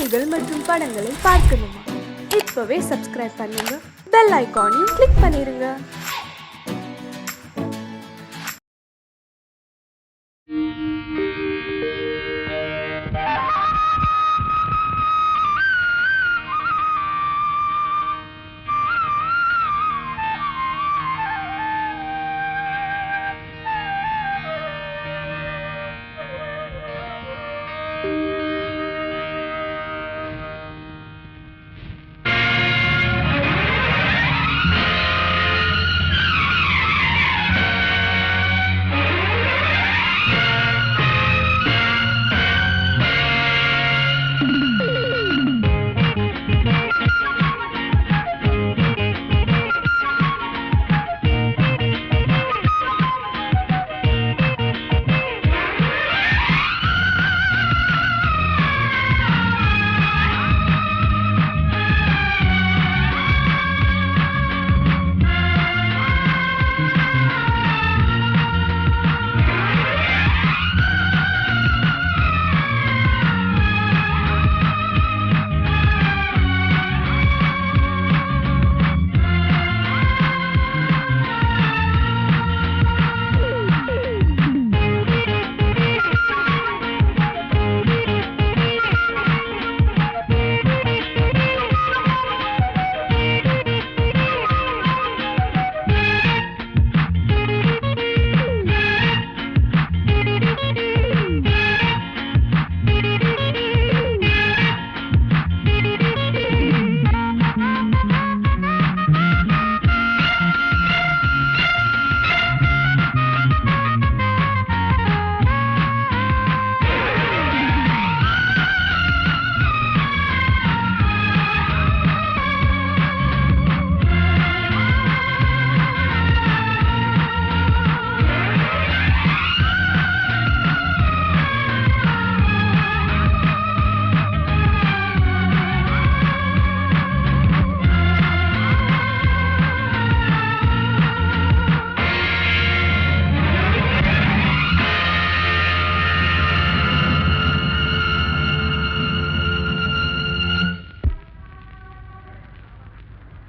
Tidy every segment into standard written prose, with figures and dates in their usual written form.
செய்திகள் மற்றும் படங்களை பார்க்கணுமா? இப்பவே சப்ஸ்கிரைப் பண்ணுங்க, பெல் ஐகானையும் கிளிக் பண்ணிருங்க.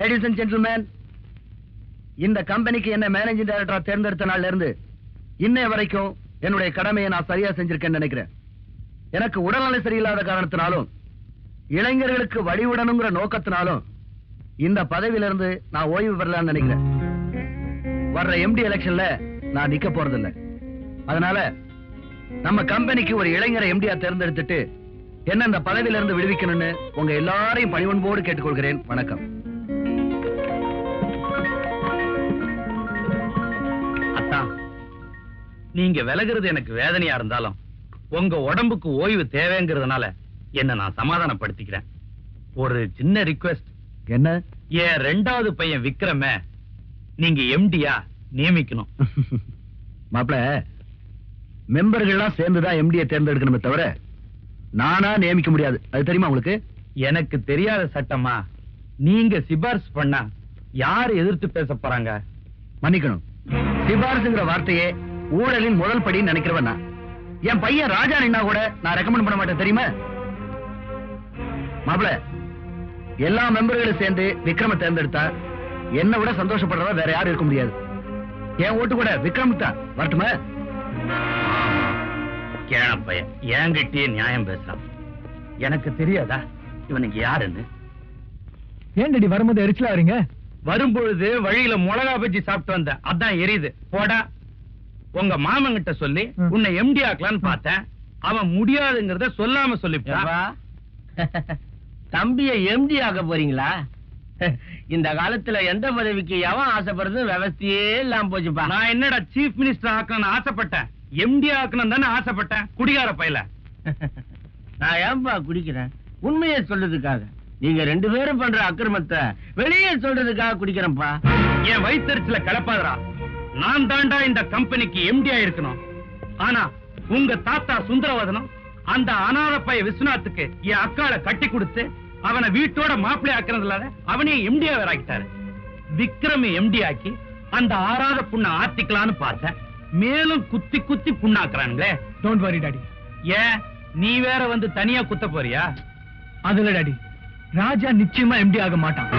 Ladies and gentlemen, இந்த கம்பெனிக்கு என்ன மேனேஜிங் டைரக்டரா தேர்ந்தெடுத்த நாள்ல இருந்து இன்னைய வரைக்கும் என்னுடைய கடமையை நான் சரியா செஞ்சிருக்கேன்னு நினைக்கிறேன். எனக்கு உடல்நிலை சரியில்லாத காரணத்தினாலும் இளைஞர்களுக்கு வழிவிடணுங்கிற நோக்கத்தினாலும் இந்த பதவியிலிருந்து நான் ஓய்வு பெறலாம்னு நினைக்கிறேன். வர்ற எம்டி எலெக்ஷன்ல நான் நிக்க போறதில்லை. அதனால நம்ம கம்பெனிக்கு ஒரு இளைஞரை எம்டியா தேர்ந்தெடுத்துட்டு என்ன இந்த பதவியிலிருந்து விடுவிக்கணும்னு உங்க எல்லாரையும் பணிவன்போடு கேட்டுக்கொள்கிறேன். வணக்கம். நீங்க விலகிறது எனக்கு வேதனையா இருந்தாலும் உங்க உடம்புக்கு ஓய்வு தேவைங்கிறதுனால என்ன நான் சமாதானப்படுத்திக்கிறேன். ஒரு சின்ன ரிக்வெஸ்ட். என்ன? என் ரெண்டாவது பையன் விக்ரம நீங்க எம்டியா நியமிக்கணும். மாப்பிள, மெம்பர்கள்லாம் சேர்ந்துதான் எம்டியை தேர்ந்தெடுக்கணுமே தவிர நானா நியமிக்க முடியாது. அது தெரியுமா உங்களுக்கு? எனக்கு தெரியாத சட்டமா? நீங்க சிபாரிசு பண்ணா யாரு எதிர்த்து பேச போறாங்க? மன்னிக்கணும், சிபாரிசுங்கிற வார்த்தையே ஊழலின் முதல் படி நினைக்கிறவன் நான். என் பையன் ராஜா நின்னா கூட நான் ரெக்கமெண்ட் பண்ண மாட்டேன், தெரியுமா? மாப்பிள, எல்லா மெம்பர்களும் சேர்ந்து விக்ரம தேர்ந்தெடுத்தா என்னை விட சந்தோஷப்படுறதா வேற யாரும் இருக்க முடியாது. என் ஓட்டு கூட விக்ரமுக்கு தான். வரட்டுமா? கேன பையன் என்கிட்டயே நியாயம் பேசுறான். எனக்கு தெரியாதா இவனுக்கு யாருன்னு? ஏன்டி வரும்போது எரிச்சலா வரீங்க? வரும்பொழுது வழியில மிளகா பஜ்ஜி சாப்பிட்டு வந்த, அதான் எரியுது. போடா. உங்க மாமன் கிட்ட சொல்லி உன்னை எம்டி ஆக்கலான்னு பார்த்தேன். அவன் முடியாதுங்கிறத சொல்லாம சொல்லிவிட்டான். தம்பிய எம்டி ஆக்க போறீங்களா? இந்த காலத்துல எந்த பதவிக்கு எவன் ஆசைப்படுறது விவசாயே இல்லாம போச்சுப்பா. நான் என்னடா சீஃப் மினிஸ்டர் ஆக்கணும்னு ஆசைப்பட்டேன், எம்டி ஆக்கணும் தானே ஆசைப்பட்டேன். குடிகார பையல. நான் ஏன்பா குடிக்கிறேன்? உண்மையை சொல்றதுக்காக. நீங்க ரெண்டு பேரும் பண்ற அக்கிரமத்தை வெளியே சொல்றதுக்காக குடிக்கிறேன்ப்பா. என் வயிற்றுல கலப்பாதரா. நான் தாண்டா இந்த கம்பெனிக்கு எம்டி இருக்கணும். ஆனா உங்க தாத்தா சுந்தரவதனம் அந்த அநாத பைய விஸ்வநாத்துக்கு என் அக்காளை கட்டி கொடுத்து அவனை வீட்டோட மாப்பிள்ளை ஆக்குறதுல அவனையும் எம்டியா வேற ஆக்கிட்டாரு. விக்ரம எம்டி ஆக்கி அந்த ஆறாத புண்ணை ஆத்திக்கலான்னு பார்த்தேன். மேலும் குத்தி குத்தி புண்ணாக்குறானுங்களே. Don't worry daddy. ஏன் நீ வேற வந்து தனியா குத்த போறியா? அதுல டாடி, ராஜா நிச்சயமா எம்டி ஆக மாட்டான்.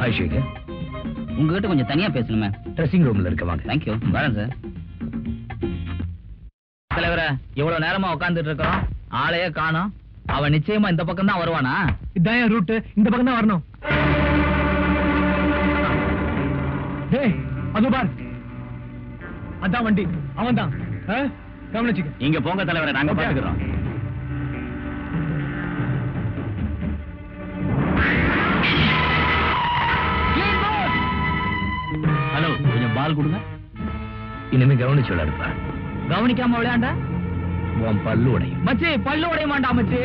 ஹாய் சேகர், உங்ககிட்ட கொஞ்சம் தனியா பேசணுமே. ட்ரெஸ்ஸிங் ரூம்ல இருக்க வாங்க. தேங்க்யூ. வரேன் சார். தலைவரே, எவ்வளவு நேரமா உட்கார்ந்துட்டு இருக்கோம், ஆளையே காணோம். அவன் நிச்சயமா இந்த பக்கம் தான் வருவானா? இதான் ரூட், இந்த பக்கம் தான் வரணும். டேய், அது பார், அதான் வண்டி, அவன் தான். கவனிச்சுக்க. இங்க போங்க தலைவரே, நாங்க பாத்துக்கிறோம். ஹலோ, கொஞ்சம் பால் கொடுங்க. இனிமே கவனிச்சு விளையாடுப்பா. கவனிக்காம விளையாண்டா உன் பல்லு உடையும். மச்சி, பல்லு உடைய மாட்டா மச்சி.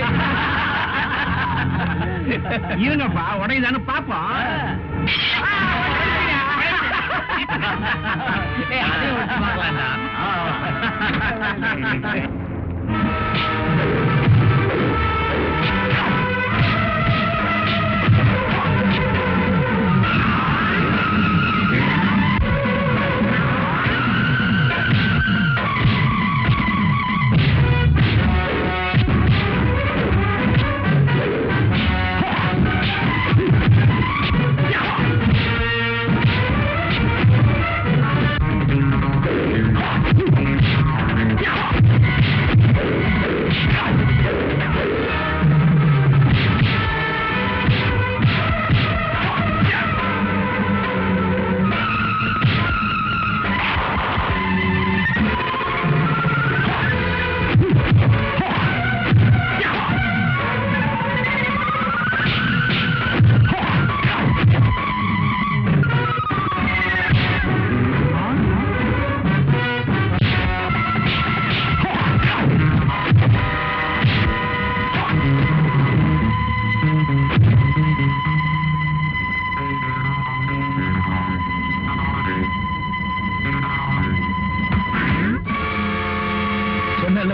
இருங்கப்பா, உடையதானு பாப்போம்.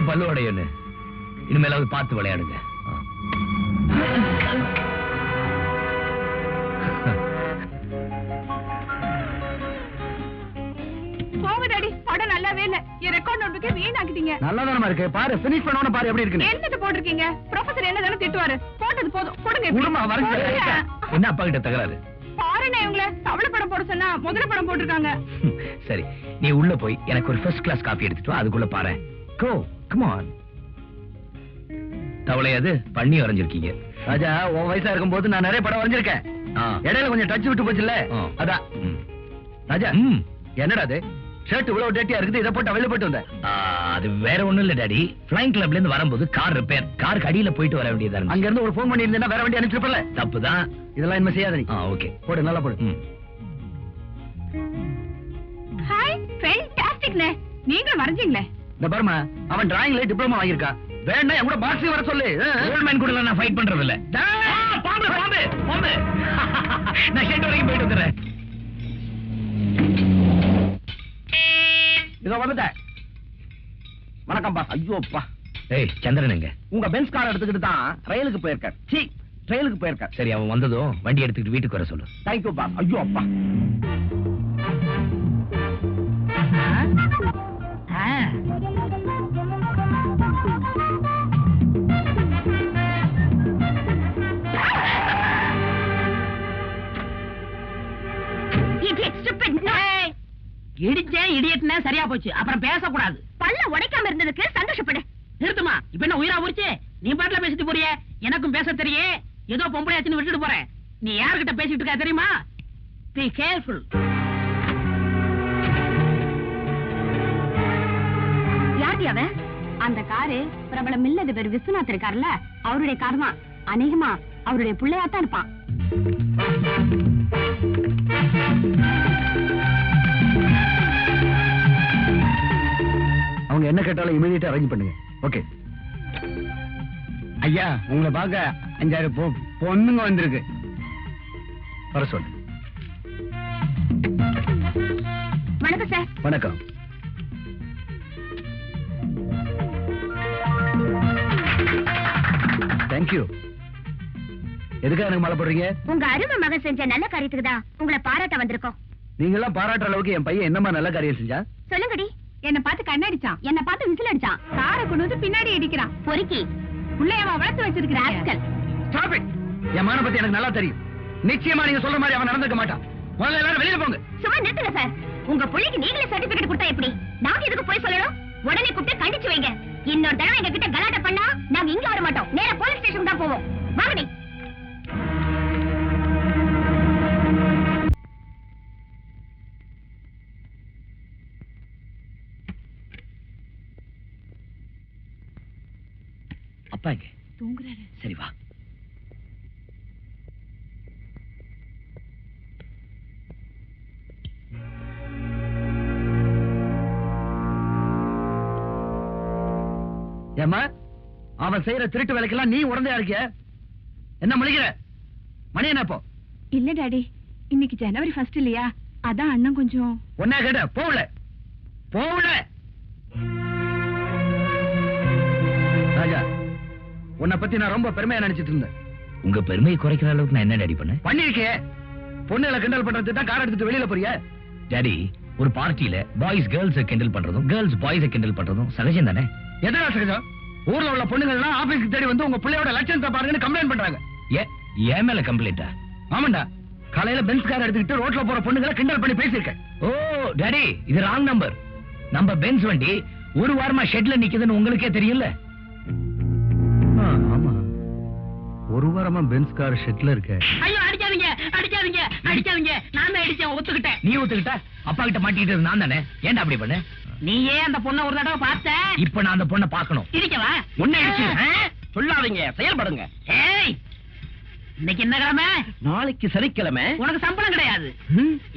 பல்லு உடையன்னு இனிமேலாவது பார்த்து விளையாடுங்க. போங்க டாடி, படம் நல்லாவே இல்ல. என் ரெக்கார்ட் நோட்புக்கே வீணாக்கிட்டீங்க. நல்லாதானமா இருக்கு, பாரு பினிஷ் பண்ணவன பாரு எப்படி இருக்குன்னு. என்னது போட்டிருக்கீங்க? ப்ரொஃபசர் என்னதானே திட்டுவாரு. போட்டது போதும், கொடுங்க. குடுமா வரங்க. என்ன அப்பா கிட்ட தகராறு? பாருங்க, இவங்கள தவளை படம் போட சொன்னா முதல்ல படம் போட்டிருக்காங்க. சரி, நீ உள்ள போய் எனக்கு ஒரு ஃபர்ஸ்ட் கிளாஸ் காபி எடுத்துட்டு வா, அதுக்குள்ள பாரு. கோ, கம் ஆன். தவளை அது பண்ணி வரைஞ்சிருக்கீங்க. ராஜா, உன் வயசா இருக்கும்போது நான் நிறைய படம் வரைஞ்சிருக்கேன். இடையில கொஞ்சம் டச் விட்டு போச்சுல்ல, அதான். ராஜா, என்னடா அது ஷர்ட் இவ்வளவு டேட்டியா இருக்குது, இதை போட்டு வெளில போட்டு வந்தேன். அது வேற ஒண்ணும் இல்ல டாடி, ஃப்ளைங் கிளப்ல இருந்து வரும்போது கார் ரிப்பேர், காருக்கு அடியில போயிட்டு வர வேண்டியதா இருந்துச்சு. அங்க இருந்து ஒரு ஃபோன் பண்ணி இருந்தா வேற வண்டி அனுப்பிச்சிருப்பல. தப்புதான், இதெல்லாம் இனிமே செய்யாத நீ. ஓகே, போடு, நல்லா போடு. ஹாய், ஃபேண்டாஸ்டிக்னே. நீங்க வரைஞ்சீங்களே. இந்த பாருமா, அவன் டிராயிங்ல டிப்ளமா வாங்கியிருக்கா. வேணா என் கூட பாக்ஸிங் வர சொல்லு. கோல்ட்மேன் கூட நான் ஃபைட் பண்றது இல்ல. பாம்பு பாம்பு பாம்பு. நான் ஷெட் வரைக்கும் போயிட்டு வந்துறேன். இதோ வந்துட்டேன். வணக்கம்பா. ஐயோப்பா. ஏய் சந்திரன் எங்க? உங்க பென்ஸ் கார் எடுத்துக்கிட்டு தான் ரயிலுக்கு போயிருக்கார். சி, ட்ரெயிலுக்கு போயிருக்கார். சரி, அவன் வந்ததும் வண்டி எடுத்துக்கிட்டு வீட்டுக்கு வர சொல்லு. தேங்க்யூ பா. ஐயோ அப்பா. இடிச்சேன் இடியட்னா சரியா போச்சு, அப்புறம் பேசக்கூடாது. பல்ல உடைக்காம இருந்ததுக்கு சந்தோஷப்படு. நிறுத்துமா, இப்ப என்ன உயிரா உரிச்சு நீ பாட்டுல பேசிட்டு போறியே. எனக்கும் பேச தெரியே, ஏதோ பொம்பளையாச்சுன்னு விட்டுட்டு போறேன். நீ யாருகிட்ட பேசிட்டு இருக்க தெரியுமா? Be careful. யார்டி அவன்? அந்த காரு பிரபல மில்லதிபர் விஸ்வநாத் இருக்காருல்ல, அவருடைய கார் தான். அநேகமா அவருடைய பிள்ளையாத்தான் இருப்பான். என்ன கேட்டாலும் இமீடியட்டா அரேஞ்ச் பண்ணுங்க. ஓகே ஐயா, உங்களை பார்க்க 5-6 பொண்ணுங்க வந்திருக்கு. வர சொல்லு. வணக்கம் சார். வணக்கம். தேங்க்யூ. எதுக்காக எனக்கு மாலை போடுறீங்க? உங்க அருமை மகன் செஞ்ச நல்ல காரியத்துக்கு தான் உங்களை பாராட்ட வந்திருக்கோம். நீங்க எல்லாம் பாராட்டுற அளவுக்கு என் பையன் என்னமா நல்ல காரியம் செஞ்சா? சொல்லுங்கடி. என்ன பார்த்து கண்ணடிச்சான், என்ன பார்த்து விசில் அடிச்சான், காரை கொண்டு வந்து பின்னாடி இடிக்கிறான், பொறுக்கி புள்ளையவா வளர்த்து வச்சிருக்கிற ஆட்கள். Stop it. என் மகனை பத்தி எனக்கு நல்லா தெரியும். நிச்சயமா நீங்க சொல்ற மாதிரி அவன் நடந்துக்க மாட்டான். முதல்ல எல்லாரும் வெளியில போங்க. சும்மா நிறுத்துங்க சார். உங்க புள்ளைக்கு நீங்களே சர்டிபிகேட் கொடுத்தா எப்படி? நாங்க எதுக்கு போய் சொல்லணும்? உடனே கூப்பிட்டு கண்டிச்சு வைங்க. இன்னொரு தடவை எங்க கிட்ட கலாட்டா பண்ணா நாங்க இங்க வர மாட்டோம், நேரா போலீஸ் ஸ்டேஷன் தான் போவோம். வாங்கடி. அப்பா இங்க தூங்குறாரு. சரி வா. ஏமா அவன் செய்யற திருட்டு வேலைக்கெல்லாம் நீ உடந்தையா இருக்கிய? என்ன முழிக்கிற? மணி என்ன இப்போ? இல்ல டாடி, இன்னைக்கு ஜனவரி 1 இல்லையா, அதான் அண்ணன் கொஞ்சம். ஒன்னே கேட்ட போகல போகல. ராஜா, உன்னை பத்தி நான் ரொம்ப பெருமையா நினைச்சிட்டு இருந்தேன். உங்க பெருமையை குறைக்கிற அளவுக்கு நான் என்ன டாடி பண்ண? பண்ணிருக்கே. பொண்ணுகளை கிண்டல் பண்றதுக்கு தான் கார் எடுத்துட்டு வெளியில போறிய. டாடி, ஒரு பார்ட்டியில பாய்ஸ் கேர்ள்ஸ் கிண்டல் பண்றதும் கேர்ள்ஸ் பாய்ஸ் கிண்டல் பண்றதும் சகஜம் தானே? எதனா சகஜம்? ஊர்ல உள்ள பொண்ணுங்க எல்லாம் ஆபீஸ்க்கு தேடி வந்து உங்க பிள்ளையோட லட்சணத்தை பாருங்கன்னு கம்ப்ளைண்ட் பண்றாங்க. ஏன் மேல கம்ப்ளைண்டா? ஆமாண்டா, காலையில பென்ஸ் கார் எடுத்துக்கிட்டு ரோட்ல போற பொண்ணுங்களை கிண்டல் பண்ணி பேசியிருக்கேன். ஓ டாடி, இது ராங் நம்பர். நம்ம பென்ஸ் வண்டி ஒரு வாரமா ஷெட்ல நிக்குதுன்னு உங்களுக்கே தெரியும்ல. ஆமா, ஒரு வாரமா பென்ஸ் கார் ஷெட்ல இருக்க. ஐயோ அடிக்காதீங்க அடிக்காதீங்க அடிக்காதீங்க. நான் தான் அடிச்சேன், ஒத்துக்கிட்டேன். நீ ஒத்துக்கிட்ட? அப்பா கிட்ட மாட்டிக்கிட்டது நான் தானே. ஏன்டா அப்படி பண்ண? நீயே அந்த பொண்ணை ஒரு தடவை பார்த்த. இப்ப நான் அந்த பொண்ணை பார்க்கணும். இருக்கவா உன்னை அடிச்சு. சொல்லாதீங்க, செயல்படுங்க. ஏய், இன்னைக்கு என்ன கிழமை? நாளைக்கு சனிக்கிழமை. உனக்கு சம்பளம் கிடையாது.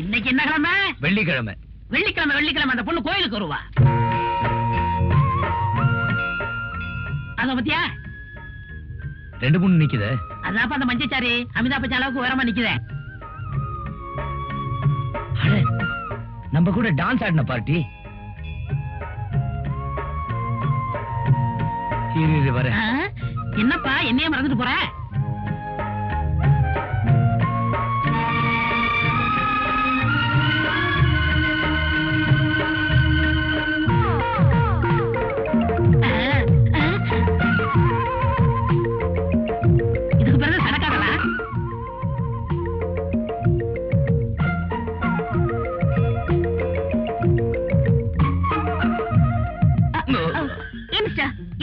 இன்னைக்கு என்ன கிழமை? வெள்ளிக்கிழமை. வெள்ளிக்கிழமை வெள்ளிக்கிழமை அந்த பொண்ணு கோயிலுக்கு வருவா. அத பத்தியா 2-3 நிக்குது. அதான் அந்த மஞ்சச்சாரி அமிதாப் பச்சன் அளவுக்கு உயரமா நிக்குதே. நம்ம கூட டான்ஸ் ஆடின பார்ட்டி. வர என்னப்பா என்னைய மறந்துட்டு போற? இதுக்கு பிறகு சடக்காதலா?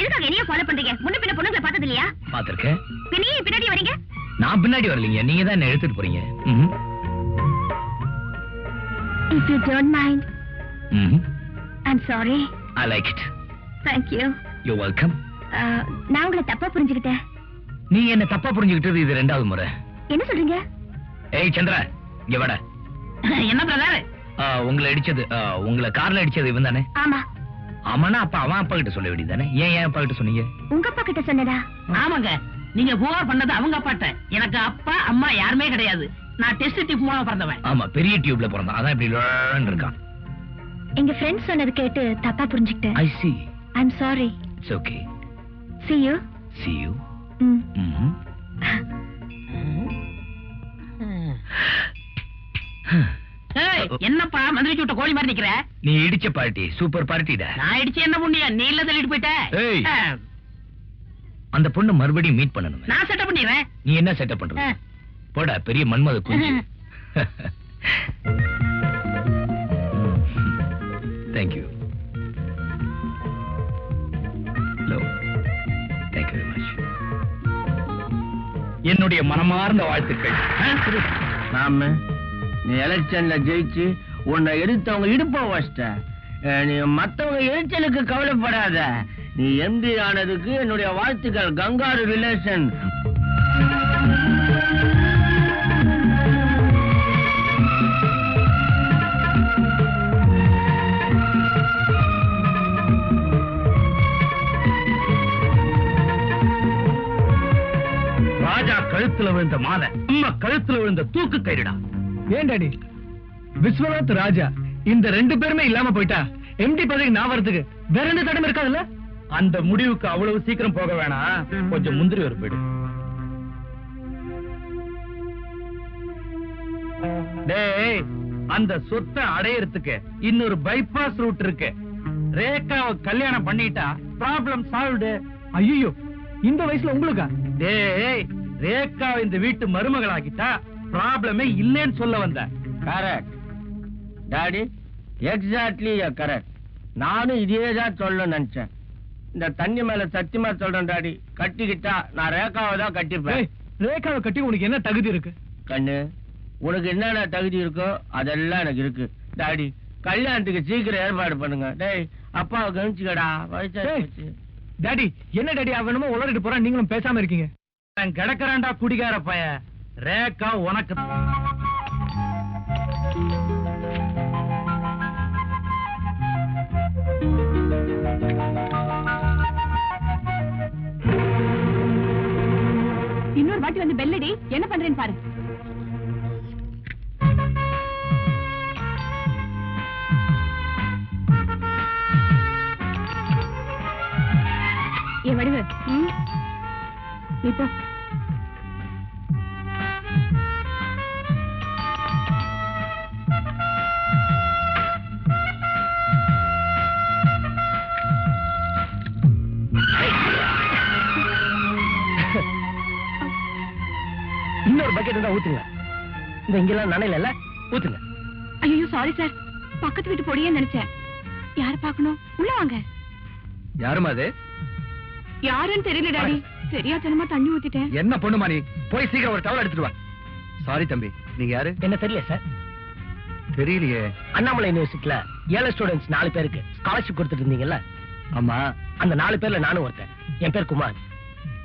எதுக்காக என்னைய ஃபாலோ பண்றீங்க? முன்ன பின்ன பொண்ணுங்களை பார்த்தது இல்லையா? பாத்திருக்கேன். பின்னையே பின்னாடி வரீங்க. நான் பின்னாடி வரலீங்க, நீங்க தான் என்ன எடுத்துட்டு போறீங்க. If you don't mind, I'm sorry. I like it. Thank you. You're welcome. நான் உங்களை தப்பா புரிஞ்சுக்கிட்டேன். நீ என்ன தப்பா புரிஞ்சுக்கிட்டது இது 2வது முறை. என்ன சொல்றீங்க? ஏய் சந்திரா, இங்க வாடா. என்ன பிரதர்? உங்களை அடிச்சது, உங்களை கார்ல அடிச்சது இவன் தானே? ஆமா. ஆமாண்ணா, அப்ப அவன் அப்பா கிட்ட சொல்ல வேண்டியதானே? ஏன் அப்பா கிட்ட சொன்னீங்க? உங்க அப்பா கிட்ட சொன்னதா? ஆமாங்க, நீங்க புகார் பண்ணது அவங்க அப்பாட்ட. எனக்கு அப்பா அம்மா யாருமே கிடையாது. நான் டெஸ்ட் டியூப் மூலமா பிறந்தவன். ஆமா, பெரிய டியூப்ல பிறந்தான். அதான் இப்படி லோன்னு இருக்கான். எங்க ஃப்ரெண்ட்ஸ் சொன்னது கேட்டு தப்பா புரிஞ்சுக்கிட்டேன். I see. I'm sorry. It's okay. See you. See you. என்னப்பா மந்திரிச்சு விட்ட கோழி மாதிரி நிக்கிற? நீ இடிச்ச பார்ட்டி சூப்பர் பார்ட்டிடா. நான் இடிச்சு என்ன புண்ணியா? நீ இல்ல தள்ளிட்டு போயிட்ட. அந்த பொண்ணு மறுபடியும் மீட் பண்ணணும். நான் செட்டப் பண்ணிடுறேன். நீ என்ன செட்டப் பண்ற? போடா பெரிய மன்மத குஞ்சு. Thank you. Hello. Thank you very much. என்னுடைய மனமார்ந்த வாழ்த்துக்கள். நாம நீ எலெக்ஷன்ல ஜெயிச்சு உன்னை எடுத்தவங்க இடுப்ப வச்சிட்ட. நீ மத்தவங்க எரிச்சலுக்கு கவலைப்படாத. நீ எம்பி ஆனதுக்கு என்னுடைய வாழ்த்துக்கள். Kangaroo relation. விழுந்த மாலை நம்ம கழுத்துல விழுந்த தூக்கு கயிறுடா. ஏன் டாடி, விஸ்வநாத் ராஜா இந்த 2 பேருமே இல்லாம போயிட்டா எம்டி பதவிக்கு நான் வரதுக்கு வேற எந்த தடமே இருக்காதுல்ல? அந்த முடிவுக்கு அவ்வளவு சீக்கிரம் போக வேணாம், கொஞ்சம் முந்திரி ஒரு போயிடு. டேய், அந்த சொத்தை அடையறதுக்கு இன்னொரு பைபாஸ் ரூட் இருக்கு. ரேகாவை கல்யாணம் பண்ணிட்டா ப்ராப்ளம் சால்வ்டு. ஐயோ, இந்த வயசுல உங்களுக்கா? டேய், ரேகாவை இந்த வீட்டு மருமகளாக்கிட்டா ப்ராப்ளமே இல்லைன்னு சொல்ல வந்த. Correct daddy, exactly correct. நானும் இதே தான் சொல்ல நினைச்சேன். இந்த தண்ணி மேல சத்தியமா சொல்றேன் டாடி, கட்டிக்கிட்டா நான் ரேகாவை தான் கட்டிப்பேன். ஏய், ரேகாவை கட்டி உனக்கு என்ன தகுதி இருக்கு? கண்ணு, உனக்கு என்னென்ன தகுதி இருக்கோ அதெல்லாம் எனக்கு இருக்கு. டாடி, கல்யாணத்துக்கு சீக்கிரம் ஏற்பாடு பண்ணுங்க. டேய், அப்பாவை கவனிச்சுக்கடா, வயசாச்சு. டாடி, என்ன டாடி அவனுமோ உளறிட்டு போறான், நீங்களும் பேசாம இருக்கீங்க. நான் கிடக்குறான்டா குடிகார பைய. ரேகா உனக்கு இன்னொரு வாட்டி வந்து பெல்லடி, என்ன பண்றேன்னு பாரு. என் வடிவு, இப்போ இன்னொரு பக்கெட் தான் ஊத்துங்க. இந்த இங்கெல்லாம் நனையில ஊத்துங்க. ஐயோ சாரி சார், பக்கத்து வீட்டு பொடியே நினைச்சேன். யார பாக்கணும்? உள்ள வாங்க. யாருமா அது? யாருன்னு தெரியல டாடி, தெரியாதனமா தண்ணி ஊத்திட்டேன். என்ன பொண்ணுமா நீ? போய் சீக்கிரம் ஒரு டவல் எடுத்துட்டு வா. சாரி தம்பி, நீங்க யாரு? என்ன தெரியல சார். தெரியலையே. அண்ணாமலை யூனிவர்சிட்டில 7 ஸ்டூடெண்ட்ஸ் 4 பேருக்கு ஸ்காலர்ஷிப் கொடுத்துட்டு இருந்தீங்கல்ல? ஆமா. அந்த 4 பேர்ல நானும் ஒருத்தன். என் பேர் குமார்.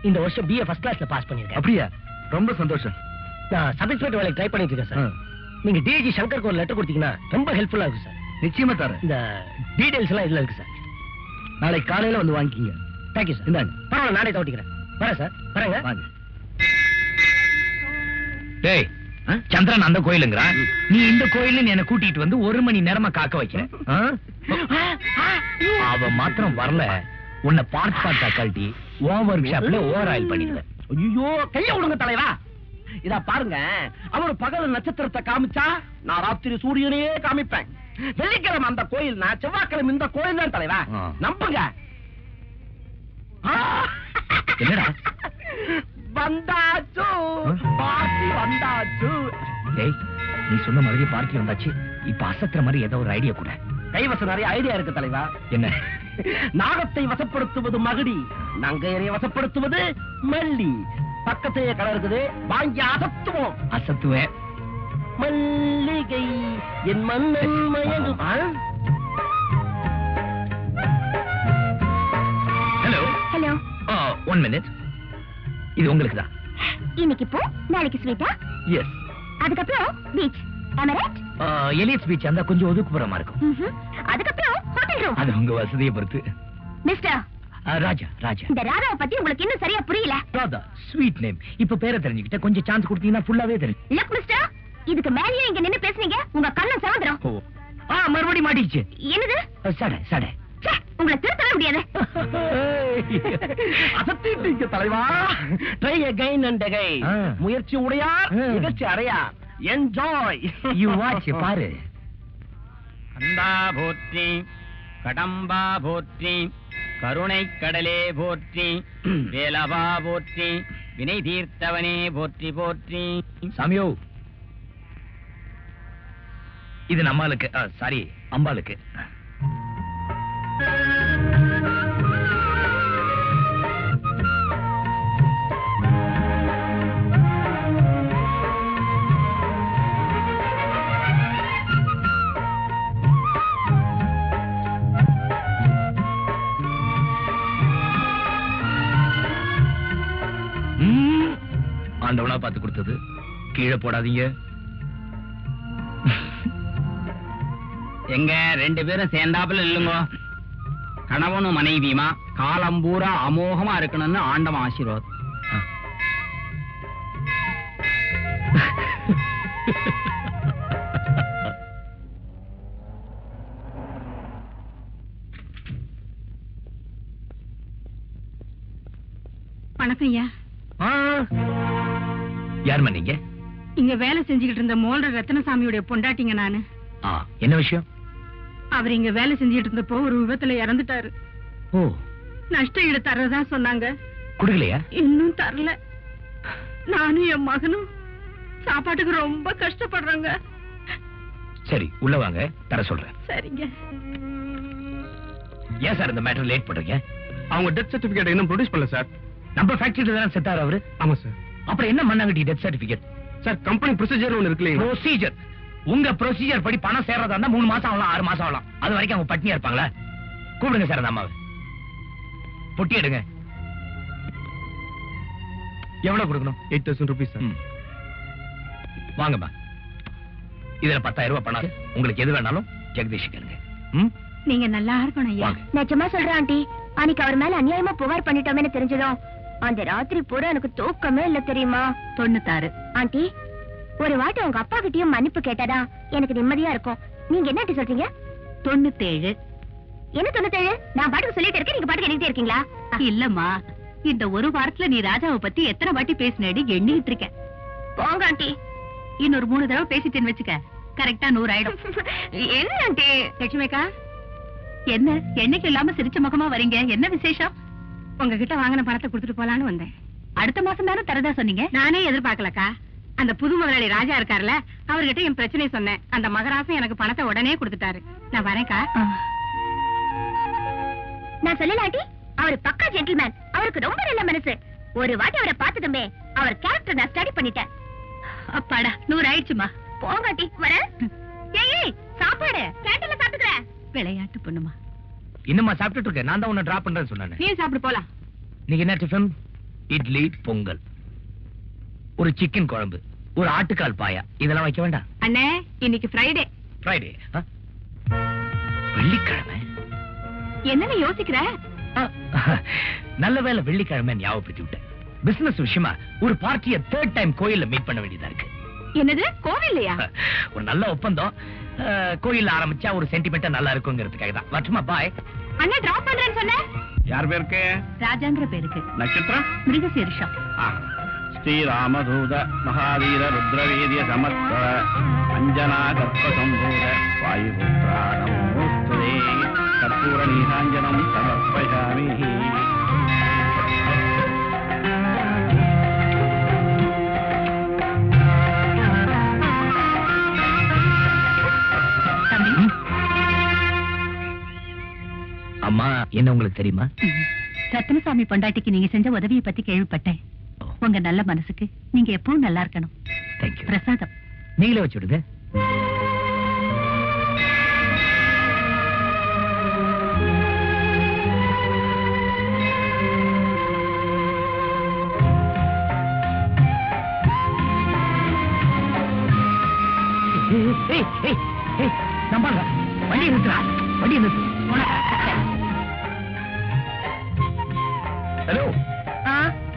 இந்த வருஷம் BA ஃபர்ஸ்ட் கிளாஸ்ல பாஸ் பண்ணிருக்கேன். அப்படியா? ரொம்ப சந்தோஷம். நான் சப் இன்ஸ்பெக்டர் வேலைக்கு ட்ரை பண்ணிட்டு இருக்கேன் சார். நீங்க டிஜி சங்கருக்கு ஒரு லெட்டர் கொடுத்தீங்கன்னா ரொம்ப ஹெல்ப்ஃபுல்லா இருக்கும் சார். நிச்சயமா தரேன். இந்த டீடைல்ஸ் எல்லாம் இதுல இருக்கு சார். நாளைக்கு காலையில வந்து வாங்கிக்கிங்க. Thank you sir. இந்தாங்க. பரவாயில்ல, நானே தோட்டிக்கிறேன். வரேன் சார். வரேங்க. வாங்க. டேய், சந்திரன் அந்த கோயிலுங்கிறான், நீ இந்த கோயில்னு என்ன கூட்டிட்டு வந்து 1 மணி நேரமா காக்க வைக்கிறேன். அவ மாத்திரம் வரல, உன்னை பார்த்தா கழட்டி ஓவர் ஷாப்ல ஓவர் ஆயில் பண்ணிடுவேன். ஐயோ, கைய விடுங்க தலைவா. இதா பாருங்க, அவர் பகல் நட்சத்திரத்தை காமிச்சா நான் ராத்திரி சூரியனையே காமிப்பேன். வெள்ளிக்கிழமை அந்த கோயில், நான் செவ்வாய்க்கிழமை இந்த கோயில் தான் தலைவா. நம்புங்க. என்னடா வந்தாச்சு, பார்ட்டி வந்தாச்சு. டேய், நீ சொன்ன மாதிரி பார்ட்டி வந்தாச்சு. இப்ப அசத்துற மாதிரி ஏதோ ஒரு ஐடியா கூட. கைவசம் நிறைய ஐடியா இருக்கு தலைவா. என்ன? நாகத்தை வசப்படுத்துவது மகுடி, நங்கையரை வசப்படுத்துவது மல்லி. பக்கத்தையே கடை இருக்குது, வாங்கி அசத்துவோம். அசத்துவேன். மல்லிகை என் மன்னன் மயங்கும். Hello hello. 1 மினிட். இது உங்களுக்கு தான். இன்னைக்கு போ, நாளைக்கு ஸ்வீட்டா? எஸ். அதுக்கப்புறம் beach. Am I right? Elliot's beach அந்த கொஞ்சம் ஒதுக்குப்புறமா இருக்கும். அதுக்கப்புறம் ஹோட்டல் ரூம். அது உங்க வசதியை பொறுத்து. மிஸ்டர் ராஜா. ராஜா. இந்த ராதாவை பத்தி உங்களுக்கு இன்னும் சரியா புரியல. Radha sweet name. இப்ப பேரை தெரிஞ்சுக்கிட்ட கொஞ்சம் சான்ஸ் கொடுத்தீங்கன்னா ஃபுல்லாவே தெரியும். லுக் மிஸ்டர், இதுக்கு மேலயே இங்க நின்னு பேசுனீங்க, உங்க கண்ணம் சவந்துரும். மறுபடியும் மாட்டிச்சு. என்னது? சடை சடை. ச்சே, உங்களை திருத்தவே முடியாது. அசத்திட்டீங்க தலைவா. Try again and again. முயற்சி உடையார் நிகழ்ச்சி அடையார். என்ஜாய். யூ வாட்ச் பாரு. அண்டா போற்றி, கடம்பா போற்றி, கருணை கடலே போற்றி, வேலவா போற்றி, வினை தீர்த்தவனே போற்றி போற்றி. சாமியோ, இது நம்மளுக்கு, சாரி அம்பாளுக்கு. ஆண்டவனா பார்த்து கொடுத்தது, கீழே போடாதீங்க. எங்க 2 பேரும் சேர்ந்தாப்புல இல்லுங்க. கணவனும் மனைவியுமா காலம் பூரா அமோகமா இருக்கணும்னு ஆண்டவன் ஆசீர்வாதம். வணக்கம் ஐயா. யாருமா நீங்க? இங்க வேலை செஞ்சுக்கிட்டு இருந்த மோல்ற ரத்னசாமியுடைய பொண்டாட்டிங்க நானு. என்ன விஷயம்? அவர் இங்க வேலை செஞ்சுக்கிட்டு இருந்தப்போ ஒரு விபத்துல இறந்துட்டாரு. ஓ, நஷ்ட ஈடு தர்றதா சொன்னாங்க. குடுக்கலையா? இன்னும் தரல. நானும் என் மகனும் சாப்பாட்டுக்கு ரொம்ப கஷ்டப்படுறாங்க. சரி, உள்ள வாங்க, தர சொல்றேன். சரிங்க. ஏன் சார் இந்த மேட்டர் லேட் பண்றீங்க? அவங்க டெத் சர்டிபிகேட் இன்னும் ப்ரொடியூஸ் பண்ணல சார். நம்ம ஃபேக்டரியில தானே செத்தாரு அவரு. ஆமா சார். அப்புறம் என்ன பண்ணாங்க death certificate? Sir, company procedure ஒன்னு இருக்கு இல்லையா? ப்ரொசீஜர்? உங்க ப்ரொசீஜர் படி பணம் சேர்றதா இருந்தா 3 மாசம் ஆகலாம், 6 மாசம் ஆகலாம். அது வரைக்கும் அவங்க பட்னியா இருப்பாங்களா? கூப்பிடுங்க சார் அந்த அம்மாவை. பொட்டி எடுங்க. எவ்வளவு கொடுக்கணும்? 8,000 rupees சார். வாங்கம்மா. இதுல 10,000 ரூபாய் பணம். உங்களுக்கு எது வேணாலும் ஜெகதீஷ் கேளுங்க. நீங்க நல்லா இருக்கணும் ஐயா. வாங்க. நிஜமா சொல்றேன் ஆண்டி, அன்னைக்கு அவர் மேல அநியாயமா புகார் பண்ணிட்டோமேன்னு தெரிஞ்சதும் அந்த ராத்திரி பூரா எனக்கு தூக்கமே இல்ல தெரியுமா? 96. ஆண்டி, ஒரு வாட்டி உங்க அப்பா கிட்டயும் மன்னிப்பு கேட்டாதான் எனக்கு நிம்மதியா இருக்கும். நீங்க என்ன ஆண்டி சொல்றீங்க? 97. என்ன 97? நான் பாட்டுக்கு சொல்லிட்டு இருக்கேன், நீங்க பாட்டுக்கு எண்ணிட்டே இருக்கீங்களா? இல்லம்மா, இந்த ஒரு வாரத்துல நீ ராஜாவை பத்தி எத்தனை வாட்டி பேசினடி எண்ணிட்டு இருக்க. போங்க ஆண்டி. இன்னொரு 3 தடவை பேசிட்டேன்னு வச்சுக்க, கரெக்டா 100 ஆயிடும். என்ன ஆண்டி? லட்சுமிக்கா, என்ன என்னைக்கு இல்லாம சிரிச்ச முகமா வரீங்க? என்ன விசேஷம்? உங்ககிட்ட வாங்கின பணத்தை கொடுத்துட்டு போலான்னு வந்தேன். அடுத்த மாசம் தானே தரதா சொன்னீங்க. நானே எதிர்பார்க்கலக்கா. அந்த புது முதலாளி ராஜா இருக்காருல்ல, அவர்கிட்ட என் பிரச்சனையை சொன்னேன். அந்த மகராசன் எனக்கு பணத்தை உடனே கொடுத்துட்டாரு. நான் வரேன்க்கா. நான் சொல்லல ஆண்டி, அவர் பக்கா ஜென்டில்மேன். அவருக்கு ரொம்ப நல்ல மனசு. ஒரு வாட்டி அவரை பார்த்ததுமே அவர் கேரக்டர் நான் ஸ்டடி பண்ணிட்டேன். அப்பாடா, 100 ஆயிடுச்சுமா. போங்க ஆண்டி, வரேன். ஏய், சாப்பாடு கேண்டீன்ல சாப்பிட்டுக்கிறேன். விளையாட்டு பொண்ணுமா. இன்னுமா சாப்பிட்டுட்டு இருக்க? நான் தான் உன்னை டிராப் பண்றேன்னு சொன்னேன். நீ சாப்பிட்டு போலாம். நீங்க என்ன டிஃபன்? இட்லி, பொங்கல், ஒரு சிக்கன் குழம்பு, ஒரு ஆட்டுக்கால் பாயா, இதெல்லாம் வைக்க வேண்டாம்? அண்ணே, இன்னைக்கு ஃப்ரைடே. ஃப்ரைடே? வெள்ளிக்கிழமை? என்னன்னு யோசிக்கிற? நல்ல வேளை வெள்ளிக்கிழமை ஞாபகப்படுத்தி விட்டேன். பிசினஸ் விஷயமா ஒரு பார்ட்டியை 3rd டைம் கோயில்ல மீட் பண்ண வேண்டியதா இருக்கு. என்னது, கோவில்லையா? ஒரு நல்ல ஒப்பந்தம். கோயில்ல ஆரம்பிச்சா ஒரு சென்டிமெண்டா நல்லா இருக்குங்கிறதுக்காக தான். வட்டுமா, பாய். அண்ணே, டிராப் பண்றேன்னு சொன்ன. யார் பேருக்கு? ராஜாங்கிற பேருக்கு. நட்சத்திரம்? மிருகசீரிஷம். ஸ்ரீராமதூத மகாவீர ருத்ரவீரிய சமஸ்வர அஞ்சனா கர்ப்ப சம்பூர வாயுபுத்ராணம் மூஸ்துதே கற்பூர நீராஞ்சனம் சமர்ப்பயாமி. அம்மா, என்ன உங்களுக்கு தெரியுமா? ரத்னசாமி பொண்டாட்டிக்கு நீங்க செஞ்ச உதவியை பத்தி கேள்விப்பட்டேன். உங்க நல்ல மனசுக்கு நீங்க எப்பவும் நல்லா இருக்கணும். தேங்க்யூ. பிரசாதம் நீங்களே வச்சு விடுங்க. நம்பாங்க. வண்டியை நிறுத்துறா, வண்டியை நிறுத்து. ஹலோ,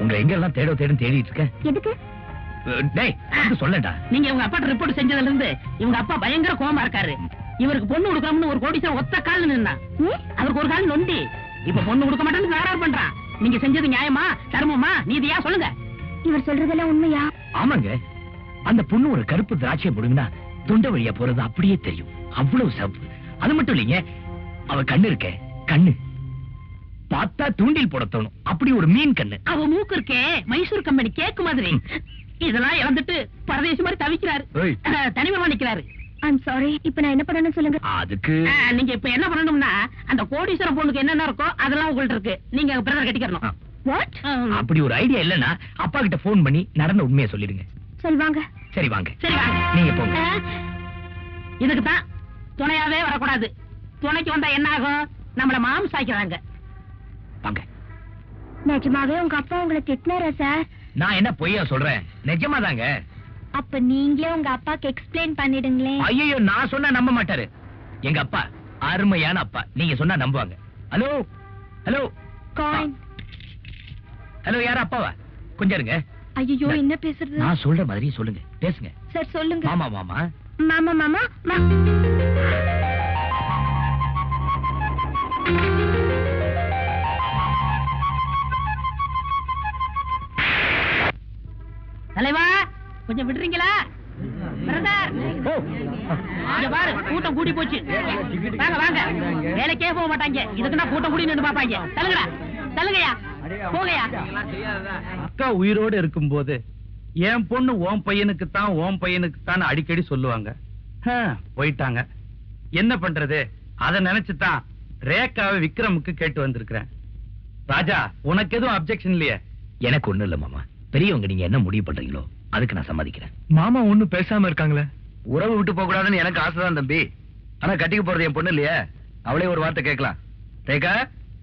உங்களை எங்க எல்லாம் தேடும் தேடிட்டு இருக்கேன். எதுக்கு? டேய், வந்து சொல்லடா. நீங்க உங்க அப்பா ரிப்போர்ட் செஞ்சதுல இருந்து இவங்க அப்பா பயங்கர கோவமா இருக்காரு. இவருக்கு பொண்ணு கொடுக்கணும்னு ஒரு கோடீஸ்வரன் ஒத்த கால் நின்னா, அவருக்கு ஒரு கால் நொண்டி. இப்ப பொண்ணு கொடுக்க மாட்டேன்னு தகராறு பண்றான். நீங்க செஞ்சது நியாயமா, தர்மமா, நீதியா சொல்லுங்க. இவர் சொல்றதெல்லாம் உண்மையா? ஆமாங்க. அந்த பொண்ணு ஒரு கருப்பு திராட்சையை போடுங்கன்னா தொண்டை வழியா போறது அப்படியே தெரியும். அவ்வளவு சிவப்பு. அது மட்டும் இல்லைங்க, அவ கண்ணு இருக்க, கண்ணு பார்த்தா தூண்டில் போட தோணும். அப்படி ஒரு மீன் கண்ணு. அவ மூக்கு இருக்கே, மைசூர் கம்பெனி கேக்கு மாதிரி. இதெல்லாம் இழந்துட்டு பரதேசி மாதிரி தவிக்கிறாரு. தனிமையா நிக்கிறாரு. I'm sorry. இப்ப நான் என்ன பண்ணணும் சொல்லுங்க. அதுக்கு நீங்க இப்ப என்ன பண்ணணும்னா, அந்த கோடீஸ்வரன் பொண்ணுக்கு என்னென்ன இருக்கோ அதெல்லாம் உங்கள்ட்ட இருக்கு. நீங்க பிரதர் கட்டிக்கணும். வாட்? அப்படி ஒரு ஐடியா இல்லன்னா அப்பா கிட்ட போன் பண்ணி நடந்த உண்மையை சொல்லிடுங்க. சொல்வாங்க. சரி வாங்க. சரி வாங்க. நீங்க போங்க. இதுக்கு தான் துணையாவே வரக்கூடாது. துணைக்கு வந்தா என்ன ஆகும்? நம்மள மாம்சாக்கிறாங்க. வாங்க. நிஜமாவே உங்க அப்பா உங்களை திட்டினாரா சார்? நான் என்ன பொய்யா சொல்றேன்? நிஜமாதாங்க. அப்ப நீங்களே உங்க அப்பாக்கு எக்ஸ்பிளைன் பண்ணிடுங்களேன். ஐயோ, நான் சொன்னா நம்ப மாட்டாரு. எங்க அப்பா அருமையான அப்பா. நீங்க சொன்னா நம்புவாங்க. Hello hello coin. ஹலோ, யார் அப்பாவா? கொஞ்சம் இருங்க. ஐயோ, என்ன பேசுறது? நான் சொல்ற மாதிரி சொல்லுங்க, பேசுங்க. சார் சொல்லுங்க. மாமா மாமா மாமா மாமா. கூட்டம் கூடி போச்சு. வாங்க வாங்க, வேலைக்கே போக மாட்டாங்க. இதுக்குன்னா கூட்டம் கூடி நின்று பாப்பாங்க. தள்ளுங்கடா, தள்ளுங்கயா, போகையா. அக்கா உயிரோடு இருக்கும்போது என் பொண்ணு ஓம் பையனுக்கு தான் ஓம் பையனுக்கு தான் அடிக்கடி சொல்லுவாங்க. போயிட்டாங்க, என்ன பண்றது? அத நினைச்சுதான் ரேகாவை விக்ரமுக்கு கேட்டு வந்திருக்கிறேன். ராஜா, உனக்கு எதுவும் அப்செக்ஷன் இல்லையே? எனக்கு ஒண்ணு இல்ல மாமா. பெரியவங்க நீங்க என்ன முடிவு பண்றீங்களோ அதுக்கு நான் சம்மதிக்கிறேன். மாமா ஒண்ணும் பேசாம இருக்காங்களே. உறவு விட்டு போக கூடாதுன்னு எனக்கு ஆசைதான் தம்பி. ஆனா கட்டிக்க போறது என் பொண்ணு இல்லையே, அவளே ஒரு வார்த்தை கேட்கலாம். ரேகா,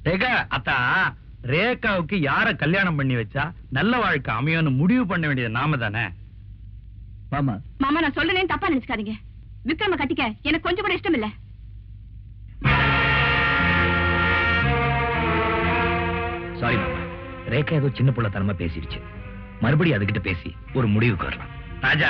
ரேகா. அத்தா, ரேகாவுக்கு யார கல்யாணம் பண்ணி வச்சா நல்ல வாழ்க்கை அமையும்னு முடிவு பண்ண வேண்டியது நாம தானே. மாமா, மாமா நான் சொல்றேன்னு தப்பா நினைச்சுக்காதீங்க. விக்ரம கட்டிக்க எனக்கு கொஞ்சம் கூட இஷ்டம் இல்ல. சாரி மாமா, ரேகா ஏதோ சின்ன புள்ளத்தனமா பேசிடுச்சு. மறுபடியும் அதுகிட்ட பேசி ஒரு முடிவுக்கு வரலாம். ராஜா,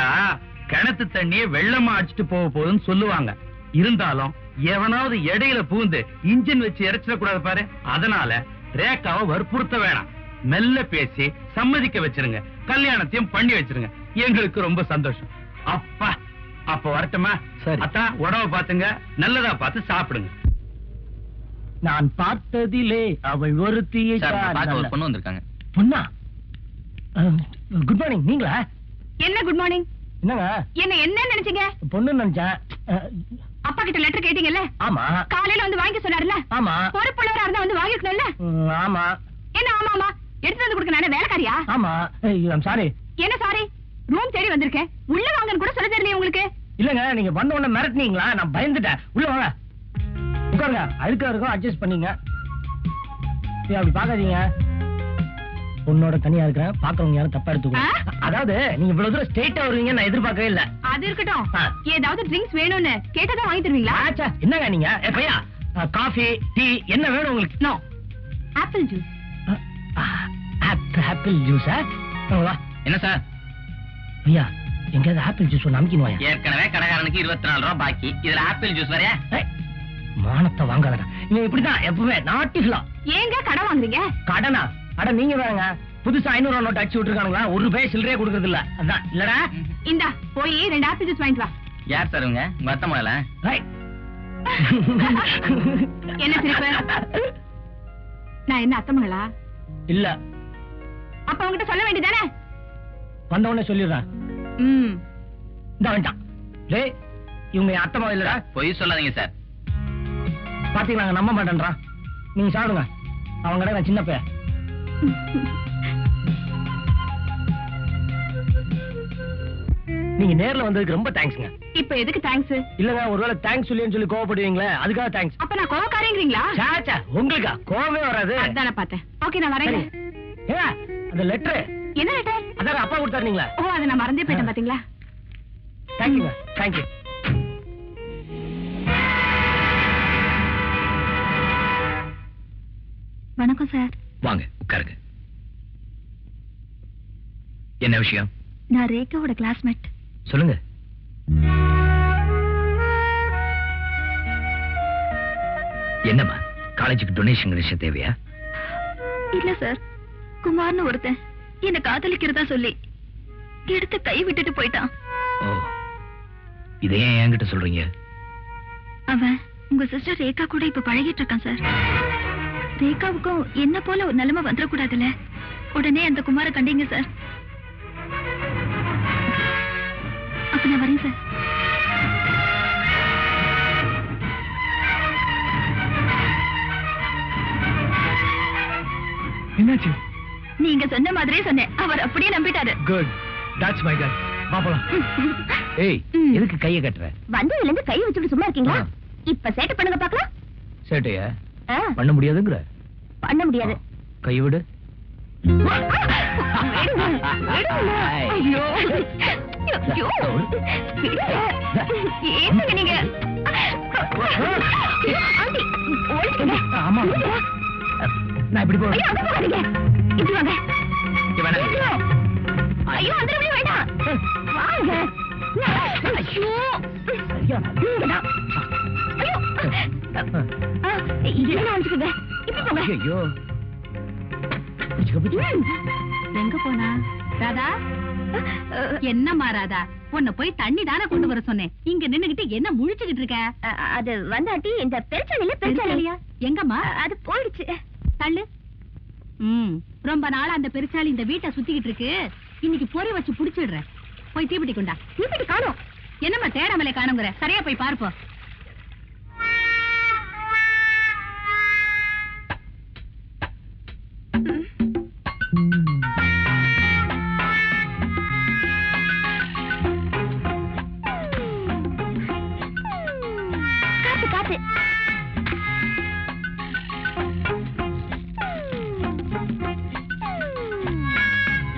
கிணத்து தண்ணியை வெள்ளமா அடிச்சுட்டு போக போகுதுன்னு சொல்லுவாங்க. இருந்தாலும் எவனாவது இடையில பூந்து இன்ஜின் வச்சு இறைச்சிடக்கூடாது பாரு. அதனால ரேகாவை வற்புறுத்த வேணாம், மெல்ல பேசி சம்மதிக்க வச்சிருங்க. கல்யாணத்தையும் பண்ணி வச்சிருங்க. எங்களுக்கு ரொம்ப சந்தோஷம். அப்பா, அப்ப வரட்டுமா? சரி. அத்தா, உடம்ப பாத்துங்க, நல்லதா பார்த்து சாப்பிடுங்க. நான் பார்த்ததிலே அவள் ஒருத்தியை பொண்ணு வந்திருக்காங்க. பொண்ணா? Good morning. நீங்களா? என்ன குட் மார்னிங்? என்னங்க என்ன நினைச்சீங்க? பொண்ணு நினைச்சேன். அப்பா கிட்ட லெட்டர் கேட்டீங்கல்ல? ஆமா. காலையில வந்து வாங்கி சொன்னார்ல? ஆமா. பொறுப்புள்ளவரா இருந்தா வந்து வாங்கிக்கணும்ல? ஆமா. என்ன ஆமா ஆமா? எடுத்து வந்து கொடுக்க நானே வேலைக்காரியா? ஆமா. சாரி. என்ன சாரி? ரூம் தேடி வந்திருக்கேன், உள்ள வாங்கன்னு கூட சொல்ல தெரியல உங்களுக்கு. இல்லங்க, நீங்க வந்த உடனே மிரட்டினீங்களா, நான் பயந்துட்டேன். உள்ள வாங்க, உட்காருங்க. அழுக்கா இருக்கும், அட்ஜஸ்ட் பண்ணீங்க. அப்படி பாக்காதீங்க, பொண்ணோட தனியா இருக்கிறேன். பாக்குறவங்க யாரும் தப்பா எடுத்துக்கோ. அதாவது நீங்க இவ்வளவு தூரம் ஸ்ட்ரெயிட்டா வருவீங்க நான் எதிர்பார்க்கவே இல்ல. அது இருக்கட்டும், ஏதாவது ட்ரிங்க்ஸ் வேணும்னு கேட்டதா வாங்கி தருவீங்களா? என்னங்க நீங்க பையா, காஃபி டீ என்ன வேணும் உங்களுக்கு? No, apple juice. ஆப்பிள் ஜூஸா? என்ன சார்? ஐயா, எங்கேயாவது ஆப்பிள் ஜூஸ் ஒன்று அமுக்கின்னு வாயா. ஏற்கனவே கடைக்காரனுக்கு 24 ரூபாய் பாக்கி, இதுல ஆப்பிள் ஜூஸ் வரையா? மானத்தை வாங்காதடா, நீங்க இப்படிதான் எப்பவுமே நாட்டிஃபுல்லா. ஏங்க கடை வாங்குறீங்க? கடனா? அட நீங்க வேறங்க, புதுசா 500 ரூபாய் நோட்டு அடிச்சு விட்டுருக்கானுங்களா, ஒரு ரூபாய் சில்லறையே கொடுக்கறது இல்ல. அதான் இல்லடா. இந்தா போய் 2 ஆப்பிள் ஜூஸ் வாங்கிட்டு வா. யார் சார் உங்க அத்தை மகளா? என்ன சிரிப்பு? நான் என்ன அத்தை மகளா? இல்ல. அப்ப உங்ககிட்ட சொல்ல வேண்டியதானே? வந்த உடனே சொல்லிடுறேன். இந்த வேண்டாம். டேய், இவங்க என் அத்தை மகள் இல்லடா. பொய் சொல்லாதீங்க சார். பாத்தீங்களா, நம்ப மாட்டேன்றான். நீங்க சாப்பிடுங்க, அவங்க கடை நான் சின்ன பையன். நீங்க நேர்ல வந்ததுக்கு ரொம்ப தேங்க்ஸ்ங்க. இப்ப எதுக்கு தேங்க்ஸ்? இல்லங்க, ஒருவேளை தேங்க்ஸ் சொல்லி கோவப்படுவீங்களே, அதுக்காக தேங்க்ஸ். அப்ப நான் கோவக்காரங்கிறீங்களா? சாச்சா, உங்களுக்கா கோவமே வராது. அதான பார்த்தேன். ஓகே, நான் வரேன். ஏங்க, அந்த லெட்டர் என்ன லெட்டர்? அதான் அப்பா கொடுத்தாருங்களா? ஓ, அதை நான் மறந்தே போயிட்டேன் பாத்தீங்களா? தேங்க்யூங்க, தேங்க்யூ. வணக்கம் சார். வாங்க உட்காருங்க. என்ன விஷயம்? நான் ரேகாவோட கிளாஸ்மேட். சொல்லுங்க. என்னம்மா, காலேஜுக்கு டொனேஷன் விஷயம் தேவையா? இல்ல சார், குமார்னு ஒருத்தன் என்ன காதலிக்கிறதா சொல்லி எடுத்து கை விட்டுட்டு போயிட்டான். ஓ, இதை ஏன் என்கிட்ட சொல்றீங்க? அவன் உங்க சிஸ்டர் ரேகா கூட இப்ப பழகிட்டு இருக்கான் சார். ரேகாவுக்கும் என்ன போல ஒரு நிலைமை வந்துடக்கூடாதுல்ல, உடனே அந்த குமார கண்டீங்க சார். அப்ப நான் வரேன் சார். என்னாச்சு? நீங்க சொன்ன மாதிரியே சொன்னேன், அவர் அப்படியே நம்பிட்டாரு. Good, that's my girl. பாப்பலாம். ஏய், எதுக்கு கையை கட்டுற? வந்ததுல இருந்து கை வச்சுட்டு சும்மா இருக்கீங்களா? இப்ப சேட்டை பண்ணுங்க பாக்கலாம். சேட்டையா பண்ண முடியாதுங்கிற? பண்ண முடியாது. கை விடு. ஐயோ, ஏங்க நீங்க? ஆமா, நான் இப்படி போறேன். இப்படி வாங்க. ஐயோ, அந்த வேண்டாம், வாங்க. ஐயோ, ஐயோ, எங்க போனா? ராதா, என்ன மாறாதா? உன்னை போய் தண்ணி தானே கொண்டு வர சொன்னேன். இங்க நின்னுகிட்டு என்ன முழிச்சுக்கிட்டு இருக்க? அது வந்தாட்டி இந்த பெருச்சாலியா எங்கம்மா? அது போயிடுச்சு. தள்ளு. ரொம்ப நாளா அந்த பெருச்சாலி இந்த வீட்டை சுத்திக்கிட்டு இருக்கு. இன்னைக்கு பொறி வச்சு புடிச்சிடுறேன். போய் தீப்பெட்டி கொண்டா. தீப்பெட்டி காணோம். என்னம்மா தேடாமலே காணுங்கிற? சரியா போய் பார்ப்போம். காத்து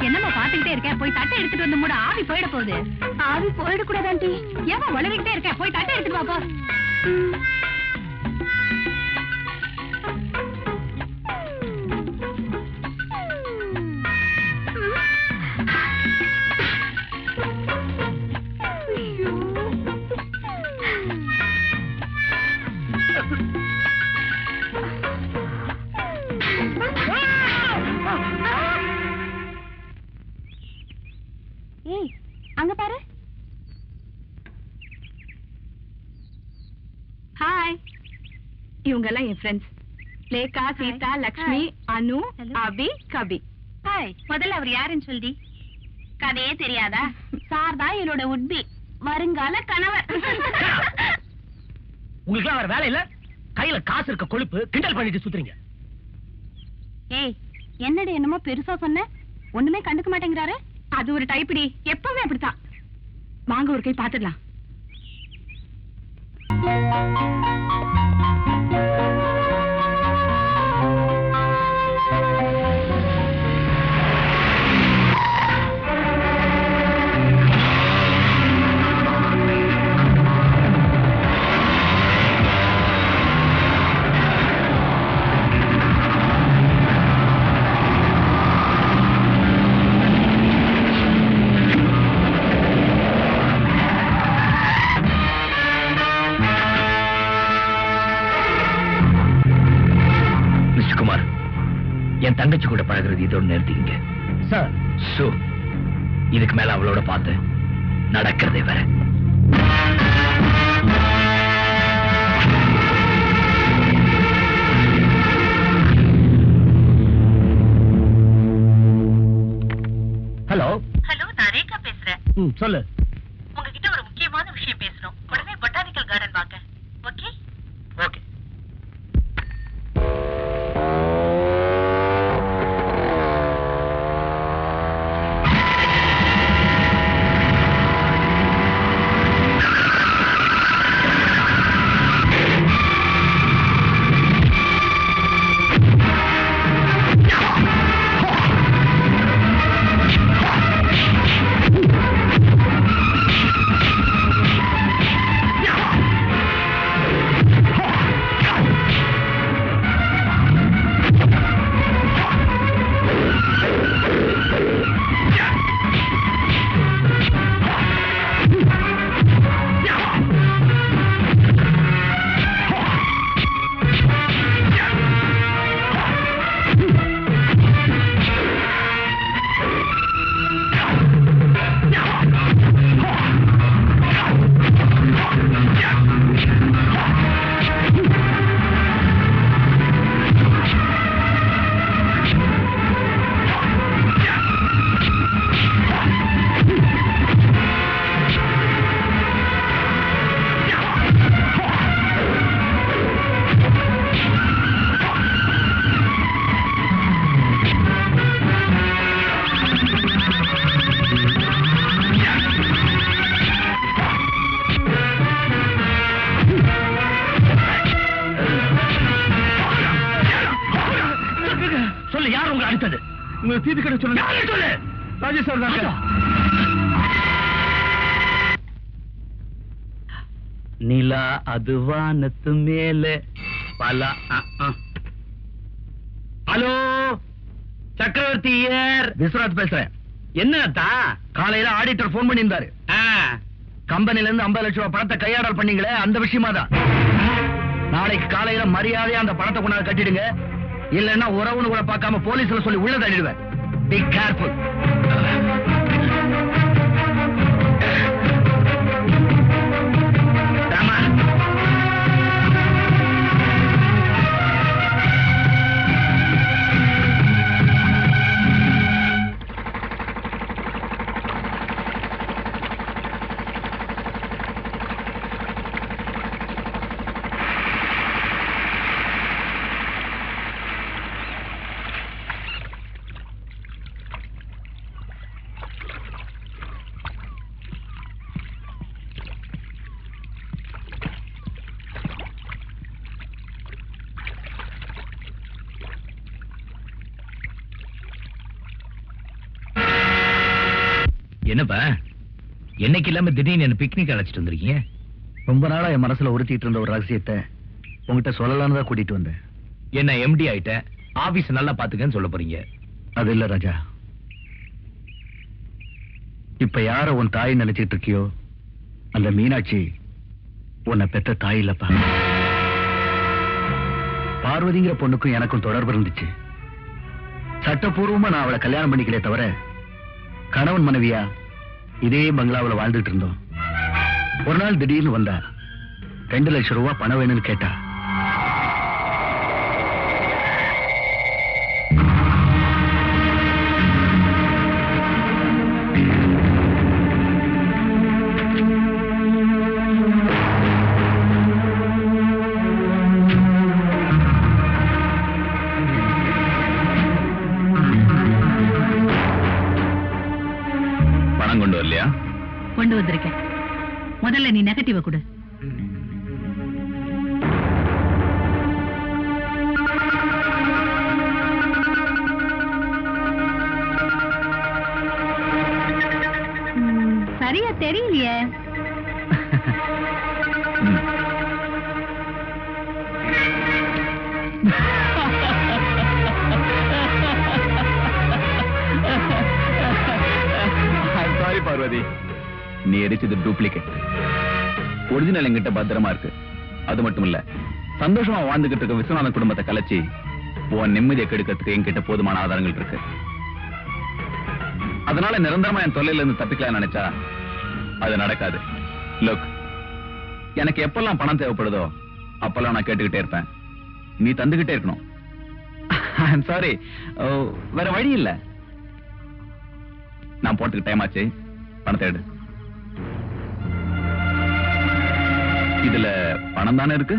என்னம்மா பாத்துக்கிட்டே இருக்க? போய் தட்டை எடுத்துட்டு வந்து மூட. ஆவி போயிட போகுது. ஆவி போயிடக்கூடாது ஆண்டி. ஏமா வளரிக்கிட்டே இருக்க? போய் தட்டை எடுத்துட்டு வா போ. ஏய், அங்க பாரு. ஹாய். இவங்க எல்லாம் என் ஃப்ரெண்ட்ஸ். லேகா, சீதா, லக்ஷ்மி, அனு, அபி, கபி. ஹாய். முதல்ல அவர் யாருன்னு சொல்லி. கதையே தெரியாதா? சார் தான் என்னோட உட்பி, வருங்கால கணவர். உங்களுக்கு வேற வேலை இல்ல? கையில காசு இருக்க கொழுப்பு கிண்டல் பண்ணிட்டு சுத்துறீங்க. ஏய், என்னடி என்னமோ பெருசா சொன்ன? ஒண்ணுமே கண்டுக்க மாட்டேங்கிறாரு. அது ஒரு டைப்டி. எப்பவுமே அப்படித்தான். வாங்க ஒரு கை பாத்துடலாம். என் தங்கச்சி கூட பழகிறது இதோட நிறுத்திங்க சார். சோ இதுக்கு மேல அவளோட பார்த்து நடக்கிறதே வேற. ஹலோ. ஹலோ, நான் ரேகா பேசுறேன். சொல்லு. உங்ககிட்ட ஒரு முக்கியமான விஷயம் பேசணும். உடனே பொட்டானிக்கல் கார்டன் வாங்க. ஓகே? ஓகே. சொல்லு, யார் உங்களை அடித்தது? உங்க தீபி கடை சொல்லு. சொல்லு. ராஜேஷ் சார் தான். நிலா அது வானத்து மேல பல. ஹலோ, சக்கரவர்த்தி விஸ்வநாத் பேசுறேன். என்னத்தா? காலையில ஆடிட்டர் போன் பண்ணியிருந்தாரு. கம்பெனில இருந்து 50 லட்சம் ரூபாய் பணத்தை கையாடல் பண்ணீங்களே, அந்த விஷயமா தான். நாளைக்கு காலையில மரியாதையா அந்த பணத்தை கொண்டாந்து கட்டிடுங்க. இல்லன்னா உறவுன்னு கூட பார்க்காம போலீஸ்ல சொல்லி உள்ள தள்ளிடுவேன். Be careful. என்னப்பா என்னைக்கு இல்லாம திடீர்னு என்ன பிக்னிக் அழைச்சிட்டு வந்திருக்கீங்க? ரொம்ப நாளா என் மனசுல உறுத்திட்டு இருந்த ஒரு ரகசியத்தை உங்ககிட்ட சொல்லலாம்னு தான் கூட்டிட்டு வந்தேன். என்ன எம்டி ஆயிட்ட, ஆபீஸ் நல்லா பாத்துக்கன்னு சொல்ல போறீங்க? அது இல்ல ராஜா, இப்ப யார உன் தாய் நினைச்சிட்டு இருக்கியோ அந்த மீனாட்சி உன்னை பெத்த தாய் இல்லப்பா. பார்வதிங்கிற பொண்ணுக்கும் எனக்கும் தொடர்பு இருந்துச்சு. சட்டப்பூர்வமா நான் அவளை கல்யாணம் பண்ணிக்கலே தவிர கணவன் மனைவியா இதே பங்களாவில் வாழ்ந்துட்டு இருந்தோம். ஒரு நாள் திடீர்னு வந்தா 2 லட்சம் ரூபாய் பணம் வேணும்னு கேட்டா. பணம் கொண்டு வரலையா? கொண்டு வந்திருக்கேன். முதல்ல நீ நெகட்டிவ கொடு. சரியா தெரியலையே. சாரி பார்வதி, நீ எரிச்சது டூப்ளிகேட். ஒரிஜினல் என்கிட்ட பத்திரமா இருக்கு. அது மட்டும் இல்ல, சந்தோஷமா வாழ்ந்துகிட்டு இருக்க விஸ்வநாதன் குடும்பத்தை கலைச்சி உன் நிம்மதியை கெடுக்கிறதுக்கு என்கிட்ட போதுமான ஆதாரங்கள் இருக்கு. அதனால நிரந்தரமா என் தொல்லையில இருந்து தப்பிக்கலாம் நினைச்சா அது நடக்காது. லுக், எனக்கு எப்பெல்லாம் பணம் தேவைப்படுதோ அப்பெல்லாம் நான் கேட்டுக்கிட்டே இருப்பேன். நீ தந்துகிட்டே இருக்கணும். ஐம் சாரி, வேற வழி இல்ல. நான் போறதுக்கு டைம் ஆச்சு, பணத்தை எடு. இதுல பணம் தானே இருக்கு.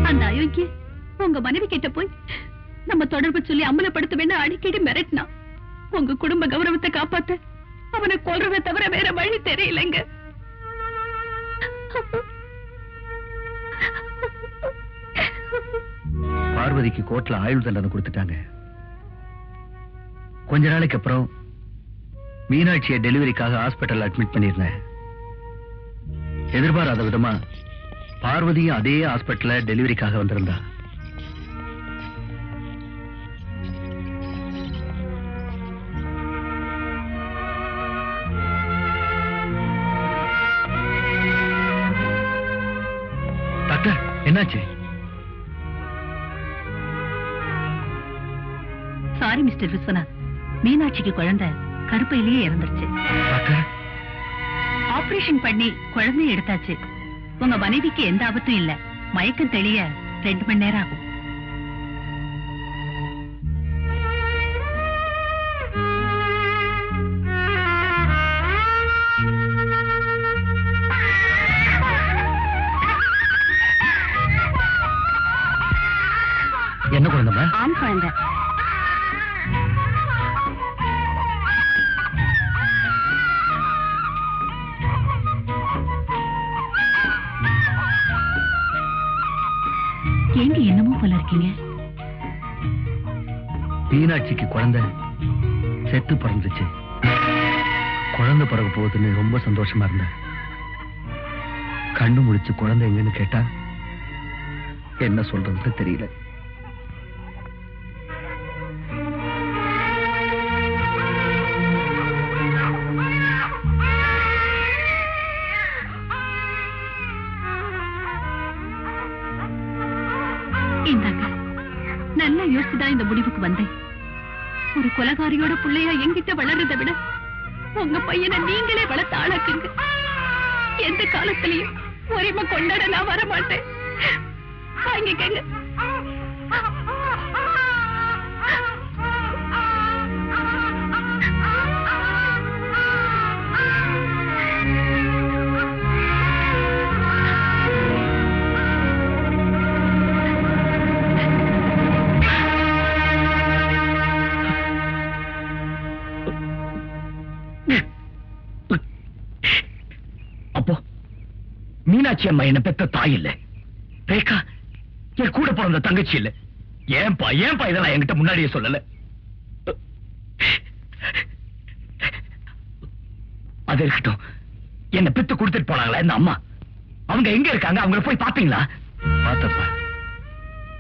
அந்த அயோக்கிய உங்க மனைவி கிட்ட போய் நம்ம தொடர்பு சொல்லி அம்பலப்படுத்துவேன்னு அடிக்கடி மிரட்டினா. உங்க குடும்ப கௌரவத்தை காப்பாத்த அவனை கொல்றதை தவிர வேற வழி தெரியலங்க. பார்வதிக்கு கோர்ட்ல ஆயுள் தண்டனை கொடுத்துட்டாங்க. கொஞ்ச நாளைக்கு அப்புறம் மீனாட்சியை டெலிவரிக்காக ஹாஸ்பிட்டல் அட்மிட் பண்ணிருந்தேன். எதிர்பாராத விதமா பார்வதியும் அதே ஹாஸ்பிட்டல்ல டெலிவரிக்காக வந்திருந்தா. டாக்டர், என்னாச்சு? சாரி மிஸ்டர் விஸ்வநாத், மீனாட்சிக்கு குழந்தை கருப்பையிலேயே இறந்துருச்சு. டாக்டர், ஆபரேஷன் பண்ணி குழந்தைய எடுத்தாச்சு. உங்க மனைவிக்கு எந்த ஆபத்தும் இல்ல. மயக்கம் தெளிய 2 மணி நேரம் ஆகும். என்ன குழந்தைமா? ஆண் குழந்தை. ஏங்க என்னமோ போல இருக்கீங்க? மீனாட்சிக்கு குழந்தை செத்து பிறந்துச்சு. குழந்தை பிறகு போகுதுன்னு ரொம்ப சந்தோஷமா இருந்தேன். கண்ணு முழிச்சு குழந்தை எங்கன்னு கேட்டா என்ன சொல்றதுன்னு தெரியல. இந்தாங்க, நல்லா யோசிச்சுதான் இந்த முடிவுக்கு வந்தேன். ஒரு கொலைகாரியோட பிள்ளையா என்கிட்ட வளர்றதை விட உங்க பையனை நீங்களே வளர்த்து ஆளாக்குங்க. எந்த காலத்திலையும் உரிமை கொண்டாட நான் வர மாட்டேன். வாங்கிக்கங்க. மீனாட்சி அம்மா என்ன பெத்த தாய் இல்ல, ரேகா என் கூட பிறந்த தங்கச்சி இல்ல. ஏன்பா இதெல்லாம் என்கிட்ட முன்னாடியே சொல்லல? அது இருக்கட்டும், என்ன பெத்து கொடுத்துட்டு போனாங்களா இந்த அம்மா? அவங்க எங்க இருக்காங்க? அவங்கள போய் பாத்தீங்களா? பார்த்தப்பா,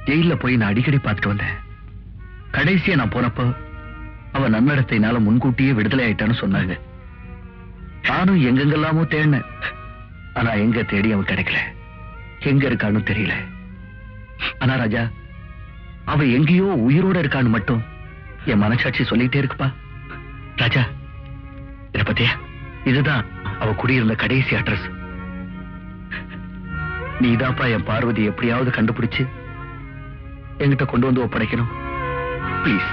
ஜெயில போய் நான் அடிக்கடி பார்த்துட்டு வந்தேன். கடைசியா நான் போனப்போ அவ நன்னடத்தையினால முன்கூட்டியே விடுதலை ஆயிட்டான்னு சொன்னாங்க. நானும் எங்கெங்கெல்லாமோ தேடினேன். ஆனா எங்க தேடி அவன் கிடைக்கல. எங்க இருக்கான்னு தெரியல. ஆனா ராஜா, அவ எங்கேயோ உயிரோட இருக்கான்னு மட்டும் என் மனசாட்சி சொல்லிட்டே இருக்குப்பா. ராஜா, இத பத்தியா? இதுதான் அவ குடியிருந்த கடைசி அட்ரஸ். நீதாப்பா என் பார்வதி எப்படியாவது கண்டுபிடிச்சு என்கிட்ட கொண்டு வந்து ஒப்படைக்கணும். பிளீஸ்.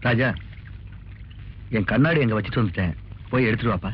ராஜா, என் கண்ணாடி எங்க வச்சுட்டு வந்துட்டேன், போய் எடுத்துட்டு வாப்பா.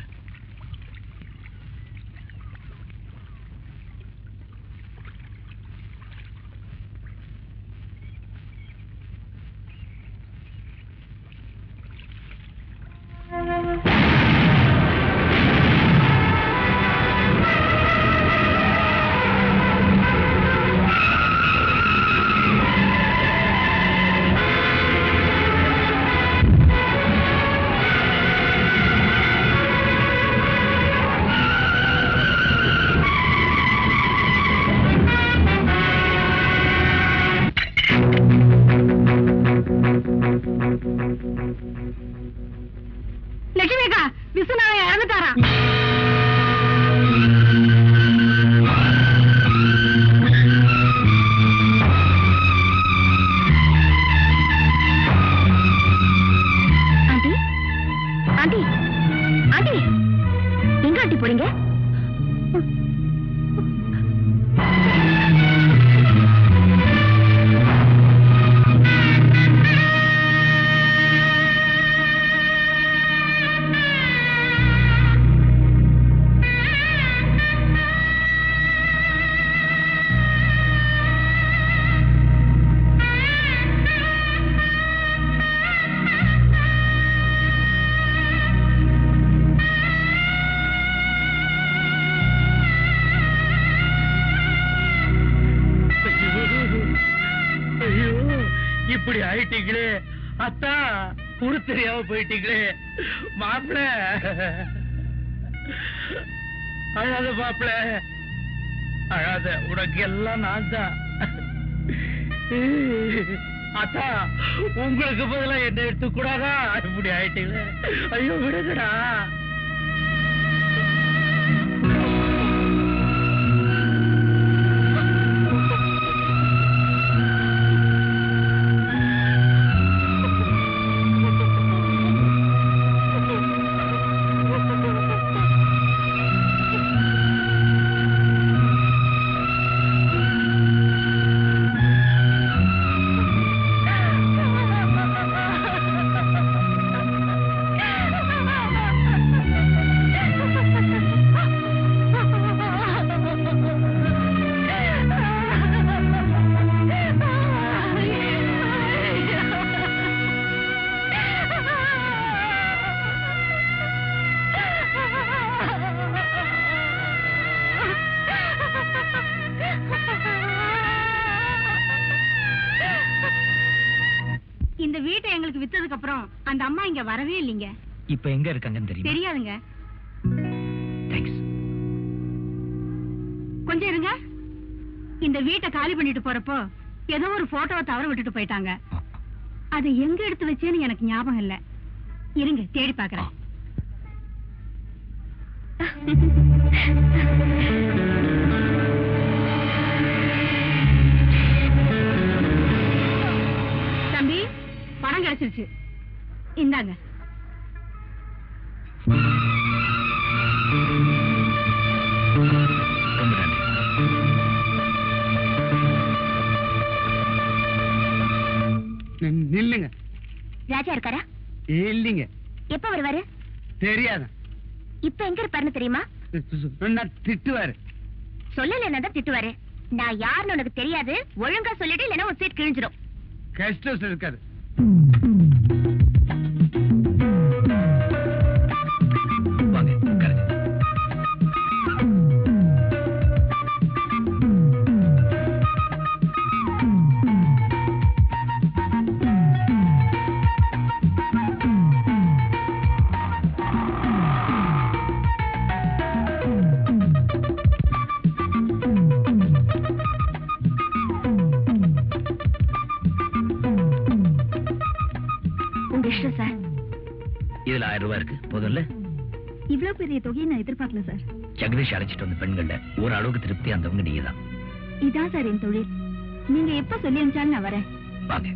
லட்சுமிக்கா, விஸ்வநாதன் இறந்துட்டாரா? ஆண்டி, ஆண்டி, ஆண்டி, எங்க ஆண்டி போறீங்க? இப்படி ஆயிட்டீங்களே அத்தா, குரு தெரியாம போயிட்டீங்களே மாப்பிள. அழாத மாப்பிள, அழாத, உனக்கு எல்லாம் நான் தான். அத்தா, உங்களுக்கு பதிலா என்ன எடுத்துக்கூடாதா? இப்படி ஆயிட்டீங்களே, ஐயோ விடுங்கடா. இந்த வீட்டை எங்களுக்கு வித்ததுக்கு அப்புறம் அந்த அம்மா இங்க வரவே இல்லைங்க. இப்ப எங்க இருக்காங்கன்னு தெரியும்? தெரியாதுங்க. தேங்க்ஸ். கொஞ்சம் இருங்க. இந்த வீட்டை காலி பண்ணிட்டு போறப்போ ஏதோ ஒரு போட்டோவை தவற விட்டுட்டு போயிட்டாங்க. அதை எங்க எடுத்து வச்சேன்னு எனக்கு ஞாபகம் இல்ல. இருங்க, தேடி பாக்குறேன். தம்பி, பணம் கிடைச்சிருச்சு, இந்தாங்க. நில்லுங்க. ராஜா இருக்காரா? இல்லைங்க, எப்ப வருவாரு? தெரியாது. இப்ப எங்க இருப்பாருன்னு தெரியுமா? திட்டுவாரு. சொல்லல என்னதான் திட்டுவாரு. நான் யாருன்னு உனக்கு தெரியாது. ஒழுங்கா சொல்லிட்டு இல்லைன்னா உன் சீட் கிழிஞ்சிடும். கஷ்டம் இருக்காது. வாங்க உட்காருங்க. சார், இதுல 1000 ரூபாய் இருக்கு. போதும்ல? இவ்வளவு பெரிய தொகையை நான் எதிர்பார்க்கல சார். ஜெகதீஷ் அழைச்சிட்டு வந்த பெண்கள்ல ஒரு அளவுக்கு திருப்தி அந்தவங்க நீங்க தான். இதான் சார் என் தொழில். நீங்க எப்ப சொல்லி அனுப்பிச்சாலும் நான் வரேன். வாங்க.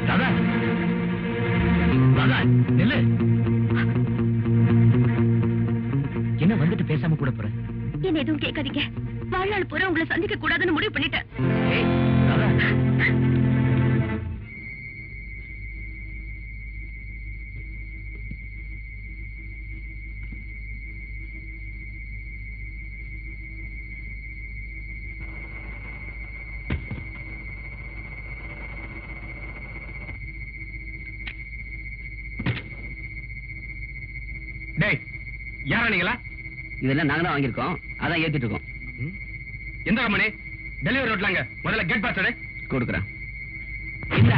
ராதா, ராதா, நில்லு. என்ன வந்துட்டு பேசாம கூட போற? என்ன எதுவும் கேட்காதீங்க. வாழ்நாள் பூரா உங்களை சந்திக்க கூடாதுன்னு முடிவு பண்ணிட்டேன். ஏய், ராதா. டேய், யாரா நீங்களா? இதெல்லாம் நாங்க தான் வாங்கியிருக்கோம், அதான் ஏத்திட்டு இருக்கோம். எந்த கம்பெனி? டெலிவரி ரோட்லாங்க. முதல்ல கேட் பாஸ் எடு. கொடுக்குறேன். இந்த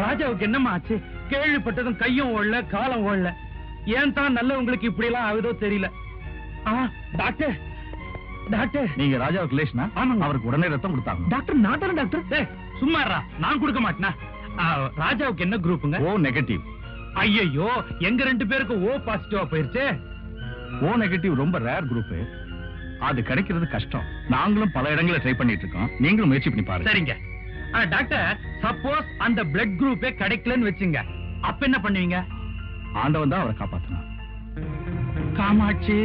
ராஜாவுக்கு என்னமா ஆச்சு? கேள்விப்பட்டதும் கையும் ஓடல, காலம் ஓடல. ஏன் தான் நல்லவங்களுக்கு இப்படி எல்லாம் ஆகுதோ தெரியல. டாக்டர், டாக்டர், நீங்க ராஜாவுக்கு ரிலேஷனா? ஆமாங்க. அவருக்கு உடனே ரத்தம் கொடுத்தாங்க. டாக்டர் நான் தரேன் டாக்டர். சும்மாறா, நான் கொடுக்க மாட்டேனா? ராஜாவுக்கு என்ன குரூப்புங்க? ஓ நெகட்டிவ். ஐயோ, எங்க 2 பேருக்கு ஓ பாசிட்டிவா போயிருச்சு. ஓ நெகட்டிவ் ரொம்ப ரேர் குரூப். அது கிடைக்கிறது கஷ்டம். நாங்களும் பல இடங்களை ட்ரை பண்ணிட்டு இருக்கோம். நீங்களும் முயற்சி பண்ணி பாருங்க. சரிங்க. டாக்டர், சப்போஸ் அந்த பிளட் குரூப்பே கிடைக்கலன்னு வச்சுங்க, அப்ப என்ன பண்ணுவீங்க? ஆண்டவன் தான் அவரை காப்பாத்தணும். காமாட்சி,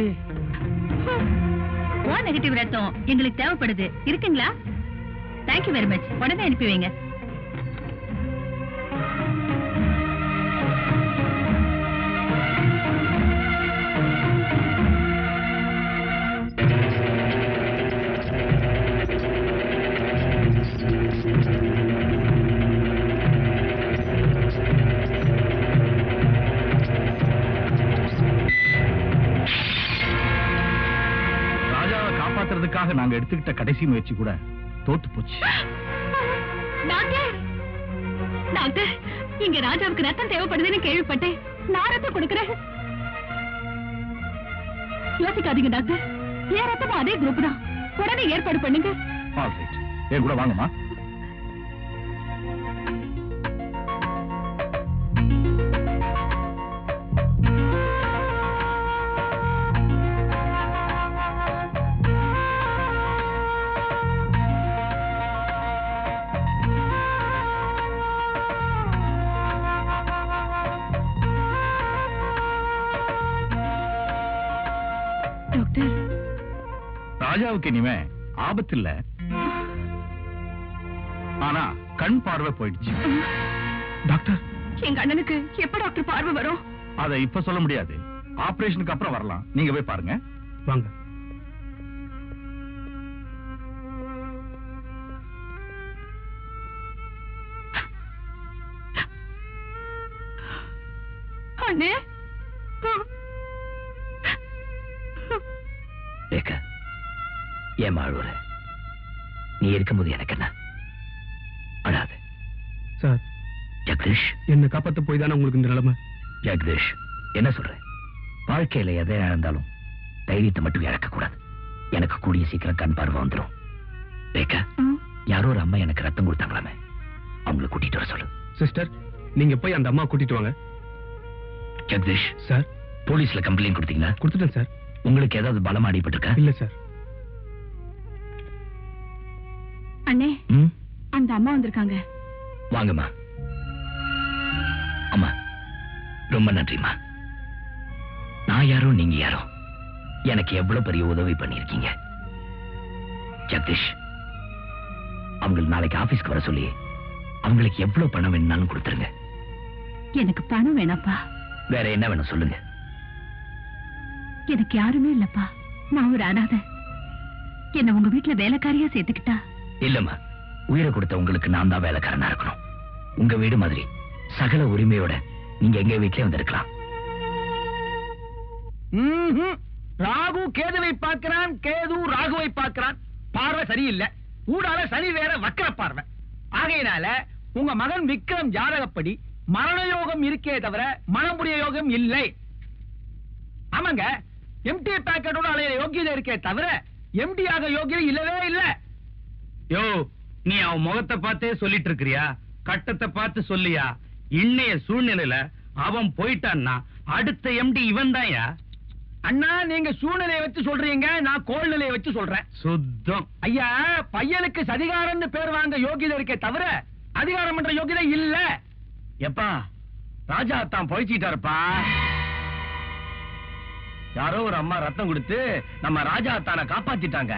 ஓ நெகட்டிவ் ரத்தம் எங்களுக்கு தேவைப்படுது. இருக்குங்களா? Thank you very much. உடனே அனுப்பி வைங்க. நாங்க எடுத்துக்கிட்ட கடைசி முயற்சி கூட தோத்து போச்சு. டாக்டர், டாக்டர், இங்க ராஜாவுக்கு ரத்தம் தேவைப்படுதுன்னு கேள்விப்பட்டேன். நான் ரத்தம் கொடுக்கிறேன். யோசிக்காதீங்க டாக்டர், என் ரத்தமும் அதே குரூப் தான். உடனே ஏற்பாடு பண்ணுங்க. என் கூட வாங்கம்மா. ராஜாவுக்கு இனிமே ஆபத்து இல்ல, ஆனா கண் பார்வை போயிடுச்சு. டாக்டர், எங்க அண்ணனுக்கு எப்ப டாக்டர் பார்வை வரும்? அதை இப்ப சொல்ல முடியாது. ஆபரேஷனுக்கு அப்புறம் வரலாம். நீங்க போய் பாருங்க. வாங்க. அண்ணே, ஏன் அழுவுற? நீ இருக்கும்போது எனக்கு என்ன? அழாது. சார், ஜெகதீஷ், என்ன காப்பாத்த போய் தானே உங்களுக்கு இந்த நிலைமை. ஜெகதீஷ், என்ன சொல்ற? வாழ்க்கையில எதை இழந்தாலும் தைரியத்தை மட்டும் இழக்க கூடாது. எனக்கு கூடிய சீக்கிரம் கண் பார்வை வந்துடும். ரேகா, யாரோ ஒரு அம்மா எனக்கு ரத்தம் கொடுத்தாங்களாமே, அவங்களை கூட்டிட்டு வர சொல்லு. சிஸ்டர், நீங்க போய் அந்த அம்மா கூட்டிட்டு வாங்க. ஜெகதீஷ் சார், போலீஸ்ல கம்ப்ளைண்ட் கொடுத்தீங்களா? கொடுத்துட்டேன் சார். உங்களுக்கு ஏதாவது பலமா அடிபட்டிருக்கா? இல்ல சார். அண்ணே, அந்த அம்மா வந்திருக்காங்க. வாங்கம்மா. அம்மா, ரொம்ப நன்றிம்மா. நான் யாரோ நீங்க யாரோ, எனக்கு எவ்வளவு பெரிய உதவி பண்ணிருக்கீங்க. ஜெகதீஷ், அவங்களுக்கு நாளைக்கு ஆபீஸ்க்கு வர சொல்லி அவங்களுக்கு எவ்வளவு பணம் வேணும்னாலும் கொடுத்துருங்க. எனக்கு பணம் வேணாப்பா. வேற என்ன வேணும் சொல்லுங்க. எனக்கு யாருமே இல்லப்பா. நான் ஒரு அனாதை. என்ன உங்க வீட்டுல வேலைக்காரியா சேர்த்துக்கிட்டா? இல்லம்மா, உயிரை கொடுத்த உங்களுக்கு நான் தான் வேலைக்காரனா இருக்கணும். உங்க வீடு மாதிரி சகல உரிமையோட நீங்க எங்க வீட்லயே வந்திருக்கலாம். ராகு கேதுவை பார்க்கிறான், கேது ராகுவை பார்க்கிறான். பார்வை சரியில்லை. ஊடால சனி வேற வக்கர பார்வை. ஆகையினால உங்க மகன் விக்ரம் ஜாதகப்படி மரண யோகம் இருக்கே தவிர மனமுடிய யோகம் இல்லை. ஆமாங்க, எம்டி பேக்கெட்டோட அலையிற யோகியதை இருக்கே தவிர எம்டி ஆக யோகியம் இல்லவே இல்லை. யோ, நீ அவன் முகத்தை பார்த்தே சொல்லிட்டு இருக்கிறியா? கட்டத்தை பார்த்து சொல்லியா? இன்னைய சூழ்நிலையில அவன் போயிட்டான்னா அடுத்த எம்டி இவன் தான்யா. அண்ணா, நீங்க சூழ்நிலையை வச்சு சொல்றீங்க, நான் கோல்நிலையை வச்சு சொல்றேன். சுத்தம். ஐயா, பையனுக்கு சதிகாரன்னு பேர் வாங்க யோகியதை இருக்கே தவிர அதிகாரம் பண்ற யோகியதை இல்ல. எப்பா, ராஜா தான் பொழிச்சிட்டாருப்பா. யாரோ ஒரு அம்மா ரத்தம் கொடுத்து நம்ம ராஜா தான காப்பாத்திட்டாங்க.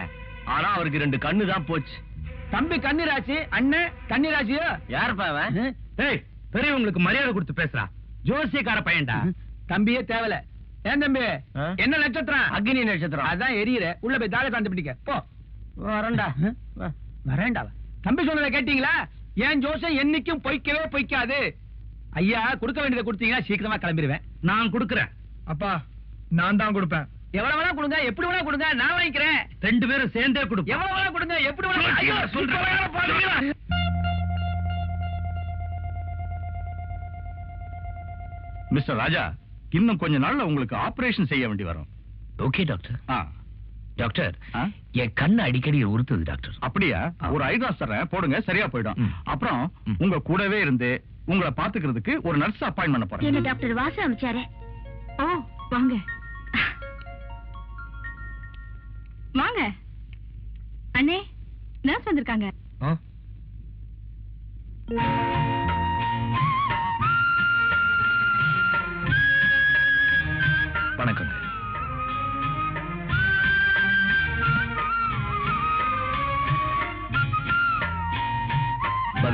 ஆனா அவருக்கு 2 கண்ணு தான் போச்சு. தம்பி கன்னிராசி, அண்ணன் கன்னிராசியோ? யாருப்பா அவன்? ஏய், பெரியவங்களுக்கு மரியாதை கொடுத்து பேசுறா. ஜோசியக்கார பையன்டா. தம்பியே தேவல. ஏன் தம்பி, என்ன நட்சத்திரம்? அக்னி நட்சத்திரம். அதான் எரியற. உள்ள போய் தாழ தாண்டு பிடிக்க போ. வரண்டா. வரேண்டாவா? தம்பி சொன்னதை கேட்டீங்களா? ஏன் ஜோசம் என்னைக்கும் பொய்க்கவே பொய்க்காது. ஐயா, கொடுக்க வேண்டியதை கொடுத்தீங்கன்னா சீக்கிரமா கிளம்பிடுவேன். நான் கொடுக்கிறேன். அப்பா, நான் தான் கொடுப்பேன். எவ்வளவு வேணா கொடுங்க, எப்படி வேணா கொடுங்க, நான் வாங்கிக்கிறேன். 2 பேரும் சேர்ந்தே கொடுப்போம். எவ்வளவு வேணா கொடுங்க, எப்படி வேணா. ஐயோ, சொல்றேன். மிஸ்டர் ராஜா, இன்னும் கொஞ்ச நாள்ல உங்களுக்கு ஆபரேஷன் செய்ய வேண்டி வரும். Okay doctor. டாக்டர், ஆ? என் கண்ணு அடிக்கடி உறுத்துது டாக்டர். அப்படியா? ஒரு ஐடியாஸ் தரேன், போடுங்க, சரியா போயிடும். அப்புறம் உங்க கூடவே இருந்து உங்களை பாத்துக்கிறதுக்கு ஒரு நர்ஸ் அப்பாயின்ட் பண்ண போறேன். என்ன டாக்டர் வாசு அமைச்சாரு? ஓ, வாங்க வாங்க.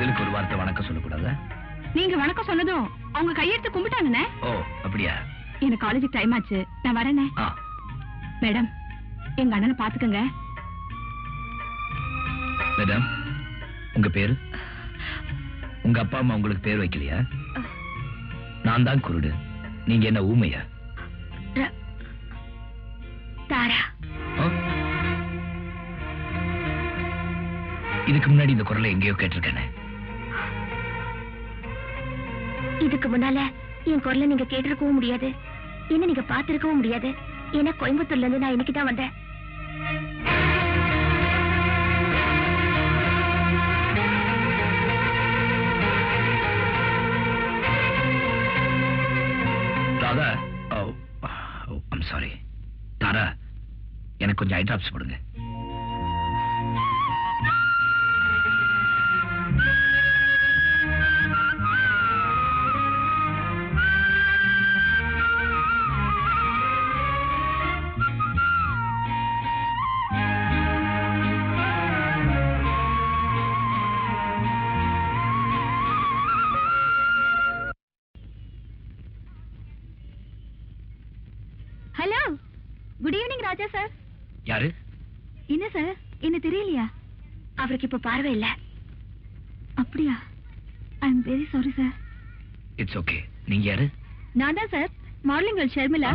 பதிலுக்கு ஒரு வார்த்தை வணக்கம் சொல்லக்கூடாதா? நீங்க வணக்கம் சொன்னதும் அவங்க கையெடுத்து கும்பிட்டாங்கண்ணே. ஓ அப்படியா? எனக்கு காலேஜுக்கு டைம் ஆச்சு, நான் வரேனே. மேடம், எங்க அண்ணனை பாத்துக்கங்க. மேடம், உங்க பேரு? உங்க அப்பா அம்மா உங்களுக்கு பேர் வைக்கலையா? நான் தான் குருடு, நீங்க என்ன ஊமையா? தாரா. இதுக்கு முன்னாடி இந்த குரலை எங்கேயோ கேட்டிருக்கேனே. இதுக்கு முன்னால என் குரலை நீங்க கேட்டிருக்கவும் முடியாது, என்ன நீங்க பார்த்திருக்கவும் முடியாது. ஏன்னா கோயம்புத்தூர்ல இருந்து நான் இன்னைக்கு தான் வந்தேன். Radha, I'm sorry. தாரா, எனக்கு கொஞ்சம் ஐ டிராப்ஸ் போடுங்க. ஹலோ, குட் ஈவினிங் ராஜா சார். யாரு? என்ன சார், என்ன தெரியலையா? அவருக்கு இப்ப பார்வை இல்ல. அப்படியா? I am very sorry sir. It's okay. நீங்க யாரு? நான் தான் sir, modelling girl Sharmila.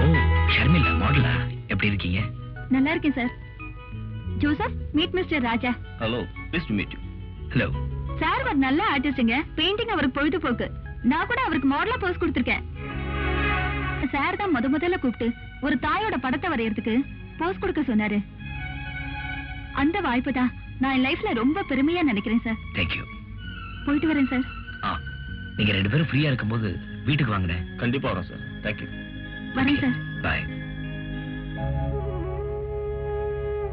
Oh, Sharmila மாடலா? எப்படி இருக்கீங்க? நல்லா இருக்கேன் sir. Joseph, meet mister Raja. Hello, please to meet you. Hello. Sir ஒரு நல்ல ஆர்டிஸ்ட்ங்க, பெயிண்டிங் அவருக்கு பொழுதுபோக்கு. நான் கூட அவருக்கு மாடலா போஸ் கொடுத்திருக்கேன். சார் தான் முதல்ல கூப்பிட்டு ஒரு தாயோட படத்தை வரையறதுக்கு போஸ் கொடுக்க சொன்னாரு. அந்த வாய்ப்பு தான் நான் என் லைஃப்ல ரொம்ப பெருமையா நினைக்கிறேன் சார். Thank you. போயிட்டு வரேன் சார். நீங்க ரெண்டு பேரும் ஃப்ரீயா இருக்கும்போது வீட்டுக்கு வாங்க. கண்டிப்பா வரோம் சார். Thank you. வரேன் சார். பை.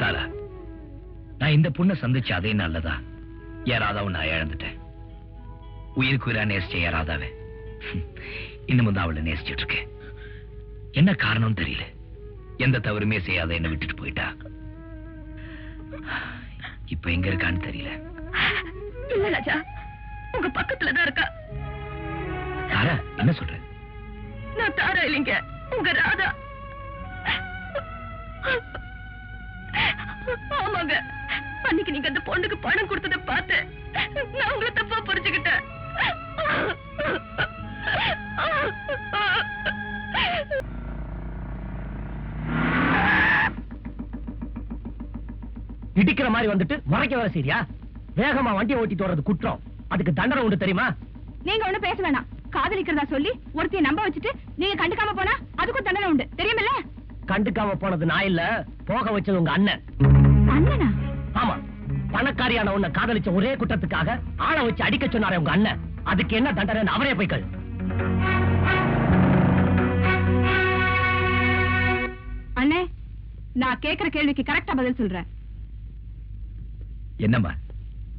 தாரா, நான் இந்த பொண்ணை சந்திச்ச அதே நாள்லதான் யாராவது நான் இழந்துட்டேன். உயிருக்கு உயிரா நேசிச்ச யாராதாவே இன்னமும் தான் அவளை நேசிச்சுட்டு இருக்கேன். என்ன காரணம் தெரியல, எந்த தவறுமே செய்யாத என்ன விட்டுட்டு போயிட்டா. இப்ப எங்க இருக்கான்னு தெரியல. இல்ல ராஜா, உங்க பக்கத்துலதான் இருக்கா. தாரா, என்ன சொல்ற? நான் தாரா இல்லைங்க, உங்க ராதா. ஆமாங்க, அன்னைக்கு நீங்க அந்த பொண்ணுக்கு பணம் கொடுத்ததை பார்த்து நான் உங்களை தப்பா புரிஞ்சுக்கிட்டேன். இடிக்கிற மாதிரி வந்துட்டு முறைக்க வர சரியா? வேகமா வண்டியை ஓட்டிட்டு வர்றது குற்றம், அதுக்கு தண்டனை உண்டு தெரியுமா? நீங்க ஒண்ணு பேச வேணாம். காதலிக்கிறதா சொல்லி ஒருத்தைய நம்ப வச்சுட்டு நீங்க கண்டுக்காம போனா அதுக்கும் தண்டனை உண்டு, தெரியுமில்ல? கண்டுக்காம போனது நான் இல்ல, போக வச்சது உங்க அண்ணன். அண்ணனா? ஆமா, பணக்காரியான உன்னை காதலிச்ச ஒரே குற்றத்துக்காக ஆளை வச்சு அடிக்க சொன்னாரே உங்க அண்ணன். அதுக்கு என்ன தண்டனை அவரே போய் கேளு. அண்ணே, நான் கேக்குற கேள்விக்கு கரெக்டா பதில் சொல்றேன். என்னம்மா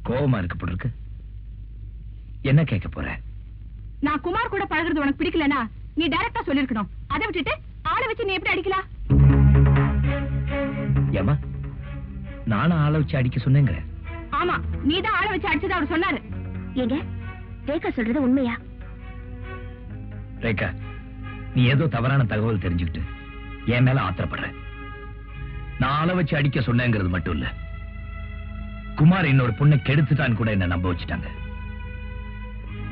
கோபமா இருக்கு போல இருக்கு? என்ன கேட்க போற? நான் குமார் கூட பழகுறது உனக்கு பிடிக்கலனா நீ டைரக்டா சொல்லிருக்கணும். அதை விட்டுட்டு ஆளை வச்சு நீ எப்படி அடிக்கலாம்? ஏமா நானும் ஆளை வச்சு அடிக்க சொன்னேங்கிற? ஆமா, நீதான் ஆளை வச்சு அடிச்சது அவர் சொன்னாரு. ஏங்க, ரேகா சொல்றது உண்மையா? ரேகா, நீ ஏதோ தவறான தகவல் தெரிஞ்சுக்கிட்டு என் மேல ஆத்திரப்படுற. நான் ஆளை வச்சு அடிக்க சொன்னேங்கிறது மட்டும் இல்ல, குமார் இன்னொரு பொண்ணை கெடுத்துட்டான்னு கூட என்ன நம்ப வச்சுட்டாங்க.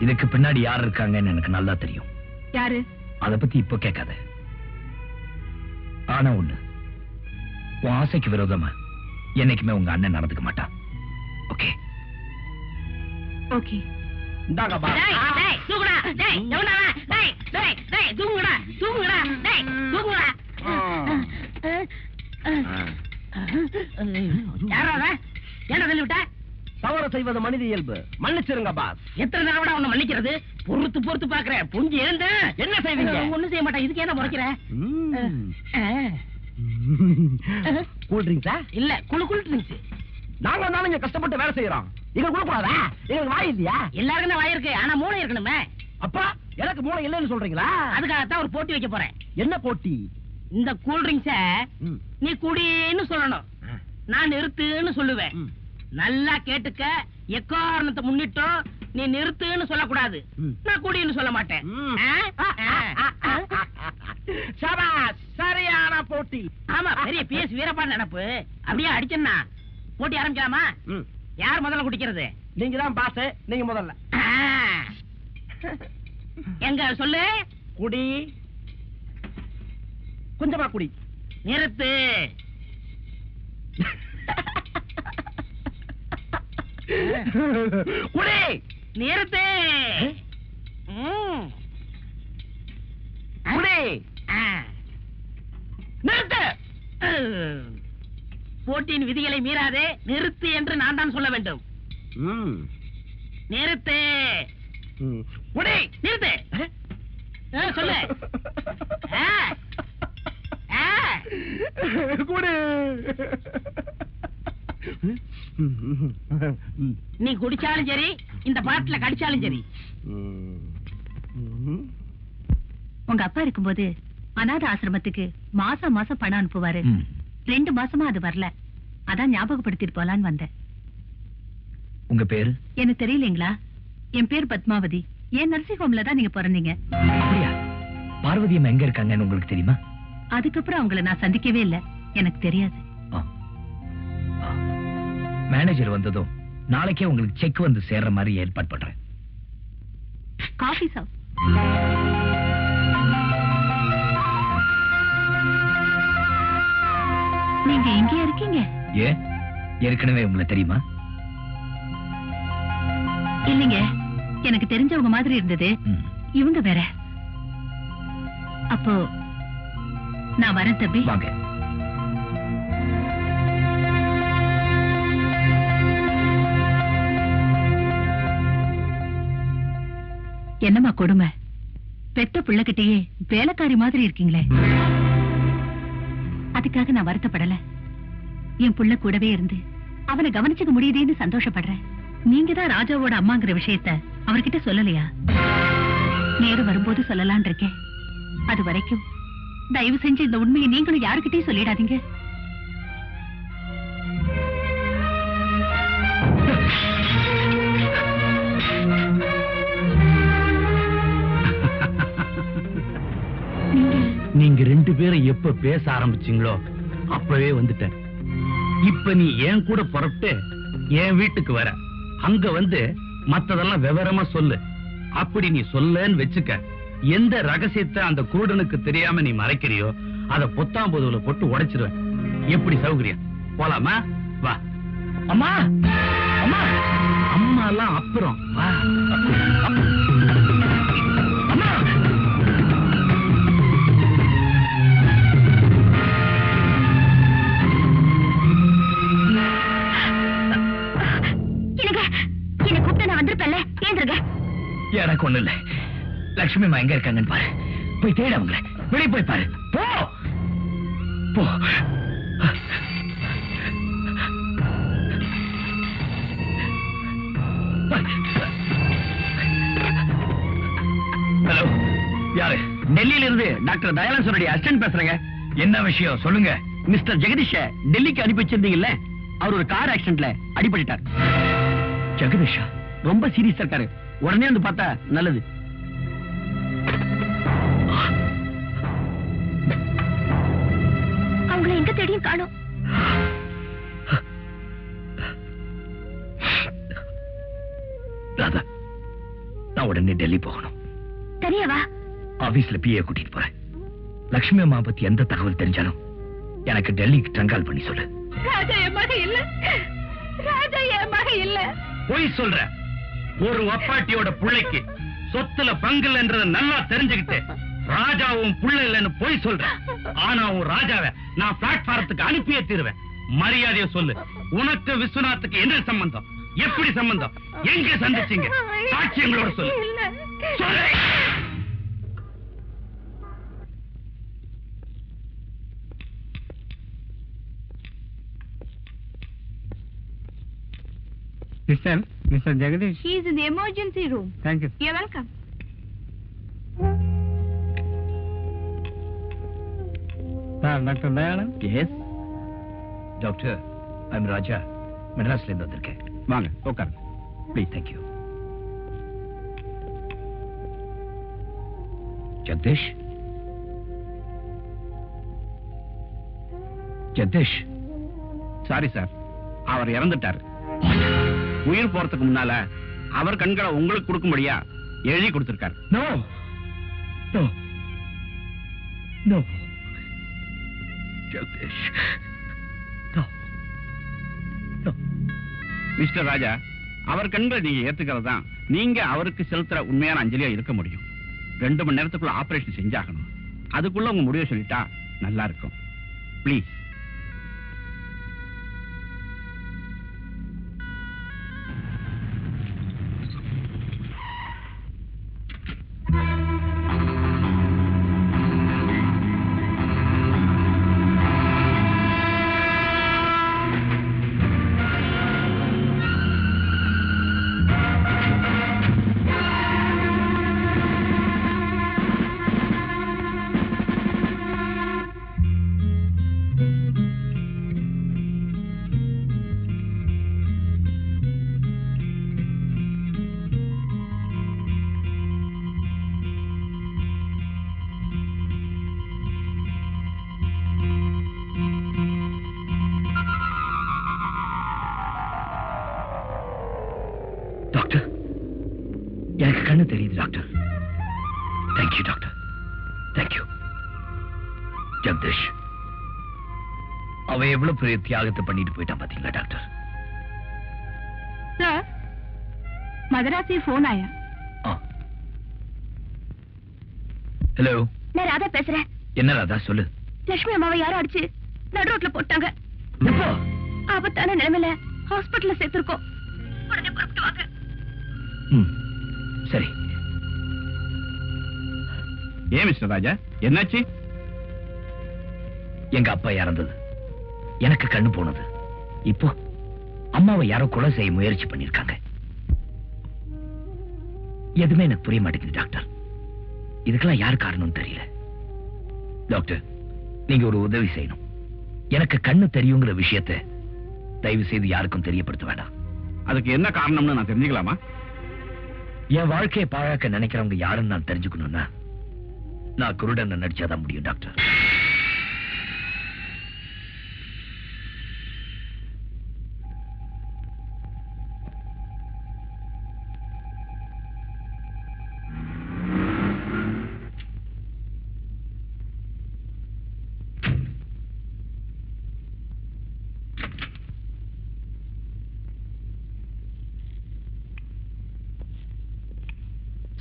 இதுக்கு பின்னாடி யார் இருக்காங்கன்னு எனக்கு நல்லா தெரியும். யாரு? அத பத்தி இப்ப கேட்காத. ஆனா ஒண்ணு, உன் ஆசைக்கு விரோதமா என்னைக்குமே உங்க அண்ணன் நடந்துக்க மாட்டான். ஓகே? ஓகே. இந்தாங்க பா. தூங்குடா. டேய், எவன்டா அவன்? டேய், டேய், டேய், தூங்குடா. தூங்குடா. டேய், தூங்குடா. யாரா அவன்? என்ன சொல்லி விட்ட? தவறு செய்வது மனித இயல்பு, மன்னிச்சிருங்க பாஸ். எத்தனை தடவை உன்னை மன்னிக்கிறது? பொறுத்து பொறுத்து பாக்குறேன். புரிஞ்சு எழுந்த என்ன செய்வீங்க? ஒண்ணும் செய்ய மாட்டேன். இதுக்கு என்ன முறைக்கிற? கூல் ட்ரிங்க்ஸா? இல்ல, குளு குளு ட்ரிங்க்ஸ். நாங்க தானே இங்க கஷ்டப்பட்டு வேலை செய்யறோம், எங்க கூட கூடாதா? எங்களுக்கு வாய் இல்லையா? எல்லாருக்கும் தான் வாய் இருக்கு, ஆனா மூளை இருக்கணுமே. அப்பா, எனக்கு மூளை இல்லைன்னு சொல்றீங்களா? அதுக்காகத்தான் ஒரு போட்டி வைக்க போறேன். என்ன போட்டி? இந்த கூல் ட்ரிங்க்ஸ நீ குடின்னு சொல்லணும், நான் நிறுத்துன்னு சொல்லுவேன். நல்லா கேட்டுக்க, எக்காரணத்தை முன்னிட்டோ நீ நிறுத்துன்னு சொல்லக்கூடாது. நான் குடின்னு சொல்ல மாட்டேன். சரியான போட்டி. ஆமா, பெரிய PS வீரப்பாண்டி நினைப்பு. அப்படியே அடிச்சேன்னா போட்டி ஆரம்பிக்கலாமா? யார் முதல்ல குடிக்கிறது? நீங்க தான் பாஸ், நீங்க முதல்ல. எங்க சொல்லு. குடி, கொஞ்சமா குடி. நிறுத்து. குடி, நிறுத்து. குடி, நிறுத்து. போட்டியின் விதிகளை மீறாதே. நிறுத்து என்று நான் தான் சொல்ல வேண்டும். நிறுத்து. குடி, நிறுத்து. சொல்லு. குடி. நீ குடிச்சாலும் சரி, இந்த பாட்டுல கடிச்சாலும் சரி. உங்க அப்பா இருக்கும்போது அநாத ஆசிரமத்துக்கு மாசம் மாசம் பணம் அனுப்புவாரு. 2 மாசமா அது வரல. அதான் ஞாபகப்படுத்திட்டு போலான்னு வந்தேன். உங்க பேரு? எனக்கு தெரியலீங்களா? என் பேர் பத்மாவதி. என் நர்சிங் ஹோம்ல தான் நீங்க பிறந்தீங்க. அப்படியா? பார்வதி அம்மா எங்க இருக்காங்கன்னு உங்களுக்கு தெரியுமா? அதுக்கப்புறம் அவங்கள நான் சந்திக்கவே இல்லை. எனக்கு தெரியாது. மேனேஜர் வந்ததும் நாளைக்கே உங்களுக்கு செக் வந்து சேர்ற மாதிரி ஏற்பாடு பண்றேன். காஃபி சாப். நீங்க எங்கே இருக்கீங்க? ஏன், ஏற்கனவே உங்களுக்கு தெரியுமா? இல்லைங்க, எனக்கு தெரிஞ்சவங்க மாதிரி இருந்தது. இவங்க வேற. அப்போ நான் வரேன் தம்பி. வாங்க. என்னம்மா கொடுமை? பெத்த பிள்ளைகிட்டயே வேலைக்காரி மாதிரி இருக்கீங்களே. அதுக்காக நான் வருத்தப்படல. என் புள்ள கூடவே இருந்து அவனை கவனிச்சுக்க முடியுதேன்னு சந்தோஷப்படுறேன். நீங்க தான் ராஜாவோட அம்மாங்கிற விஷயத்த அவர்கிட்ட சொல்லலையா? நேரம் வரும்போது சொல்லலான் இருக்கேன். அது வரைக்கும் தயவு செஞ்சு இந்த உண்மையை நீங்களும் யாருக்கிட்டையும் சொல்லிடாதீங்க. நீங்க 2 பேரும் எப்ப பேச ஆரம்பிச்சீங்களோ அப்பவே வந்துட்டேன். இப்ப நீ என் கூட புறப்பட்டு என் வீட்டுக்கு வர. அங்க வந்து மத்ததெல்லாம் விவரமா சொல்லு. அப்படி நீ சொல்லன்னு வச்சுக்க, எந்த ரகசியத்தை அந்த குருடனுக்கு தெரியாம நீ மறைக்கிறியோ அத பொத்தாம்பதுல போட்டு உடைச்சிருவேன். எப்படி சௌகரியம்? போலாமா? வா. அம்மா, அம்மா, அம்மா எல்லாம் அப்புறம் வா. அம்மா. எனக்கு ஒண்ணு இல்ல. லட்சுமி அம்மா எங்க இருக்காங்கன்னு பாரு. போய் தேட அவங்கள. வெளியே போய் பாரு. போ போ. ஹலோ, யாரு? டெல்லியில இருந்து டாக்டர் தயானந்தனுடைய அசிஸ்டன்ட் பேசுறேங்க. என்ன விஷயம் சொல்லுங்க. மிஸ்டர் ஜெகதீஷ டெல்லிக்கு அனுப்பி வச்சிருந்தீங்கல்ல, அவர் ஒரு கார் ஆக்சிடென்ட்ல அடிபட்டுட்டார். ஜெகதீஷா ரொம்ப சீரியஸா இருக்காரு. உடனே வந்து பார்த்தா நல்லது. அவங்களை எங்க தேடியும் காணோம். ராதா, நான் உடனே டெல்லி போகணும். தெரியவா? ஆபீஸ்ல பிஏ கூட்டிட்டு போறேன். லட்சுமி அம்மா பத்தி எந்த தகவல் தெரிஞ்சாலும் எனக்கு டெல்லிக்கு ட்ரங்கால் பண்ணி சொல்லு. ராஜா என் மக இல்ல. ராஜா என் மக இல்ல. போய் சொல்ற. ஒரு அப்பாட்டியோட புள்ளைக்கு சொத்துல பங்குலன்றத நல்லா தெரிஞ்சுக்கிட்டு ராஜாவும் புள்ள இல்லைன்னு போய் சொல்ற. ஆனா உன் ராஜாவை நான் பிளாட்பாரத்துக்கு அனுப்பியே தீருவேன். மரியாதைய சொல்லு. உனக்கு விஸ்வநாத்துக்கு என்ன சம்பந்தம்? எப்படி சம்பந்தம்? எங்க சந்திச்சீங்க? சாட்சியங்களோட சொல்லு. சொல்லு. Mr. Jagadish. He is in the emergency room. Thank you. You're welcome. Dr. Dayanand. Yes. Doctor, I'm Raja. மெட்ராஸ்ல இருந்து வந்திருக்கேன். வாங்க உட்காருங்க. Please. Thank you. Jagadish, Jagadish. Sorry sir, அவர் இறந்துட்டார். உயிர் போறதுக்கு முன்னால அவர் கண்களை உங்களுக்கு கொடுக்கும்படியா எழுதி கொடுத்திருக்காரு. No no no Jagadish, no no. Mister Raja, அவர் கண்களை நீங்க ஏத்துக்கிறது தான் நீங்க அவருக்கு செலுத்துற உண்மையான அஞ்சலியா இருக்க முடியும். 2 மணி நேரத்துக்குள்ள ஆபரேஷன் செஞ்சாகணும். அதுக்குள்ள உங்க முடிவை சொல்லிட்டா நல்லா இருக்கும். ப்ளீஸ். டாக்டர், எனக்கு கண்ணு தெரியுது doctor. Thank you doctor, thank you. Jagadish, அவன் எவ்வளவு பெரிய தியாகத்தை பண்ணிட்டு போயிட்டான் பாத்தீங்களா டாக்டர்? सर, मद्रास से फोन आया. ஹலோ, நான் ராதா பேசுறேன். என்ன ராதா, சொல்லு. லட்சுமி அம்மாவை யாரும் அடிச்சு நடு ரோட்ல போட்டாங்க. எப்போ? ஆபத்தான நிலைமையில ஹாஸ்பிடல்ல சேர்த்திருக்கோம். உடனே புறப்பட்டு வாங்க. சரி. ஏன் மிஸ்டர் ராஜா, என்னாச்சு? எங்க அப்பா இறந்தது, எனக்கு கண்ணு போனது. இப்போ அம்மாவை யாரோ கொலை செய்ய முயற்சி பண்ணிருக்காங்க. எதுவுமே எனக்கு புரிய மாட்டேங்குது டாக்டர். இதுக்கெல்லாம் யார் காரணம் தெரியல. டாக்டர், நீங்க ஒரு உதவி செய்யணும். எனக்கு கண்ணு தெரியுங்கிற விஷயத்தை தயவு செய்து யாருக்கும் தெரியப்படுத்த வேண்டாம். அதுக்கு என்ன காரணம்னு நான் தெரிஞ்சுக்கலாமா? என் வாழ்க்கையை பாழாக்க நினைக்கிறவங்க யாருன்னு நான் தெரிஞ்சுக்கணும்னா நான் குருடன் நடிச்சாதான் முடியும் டாக்டர்.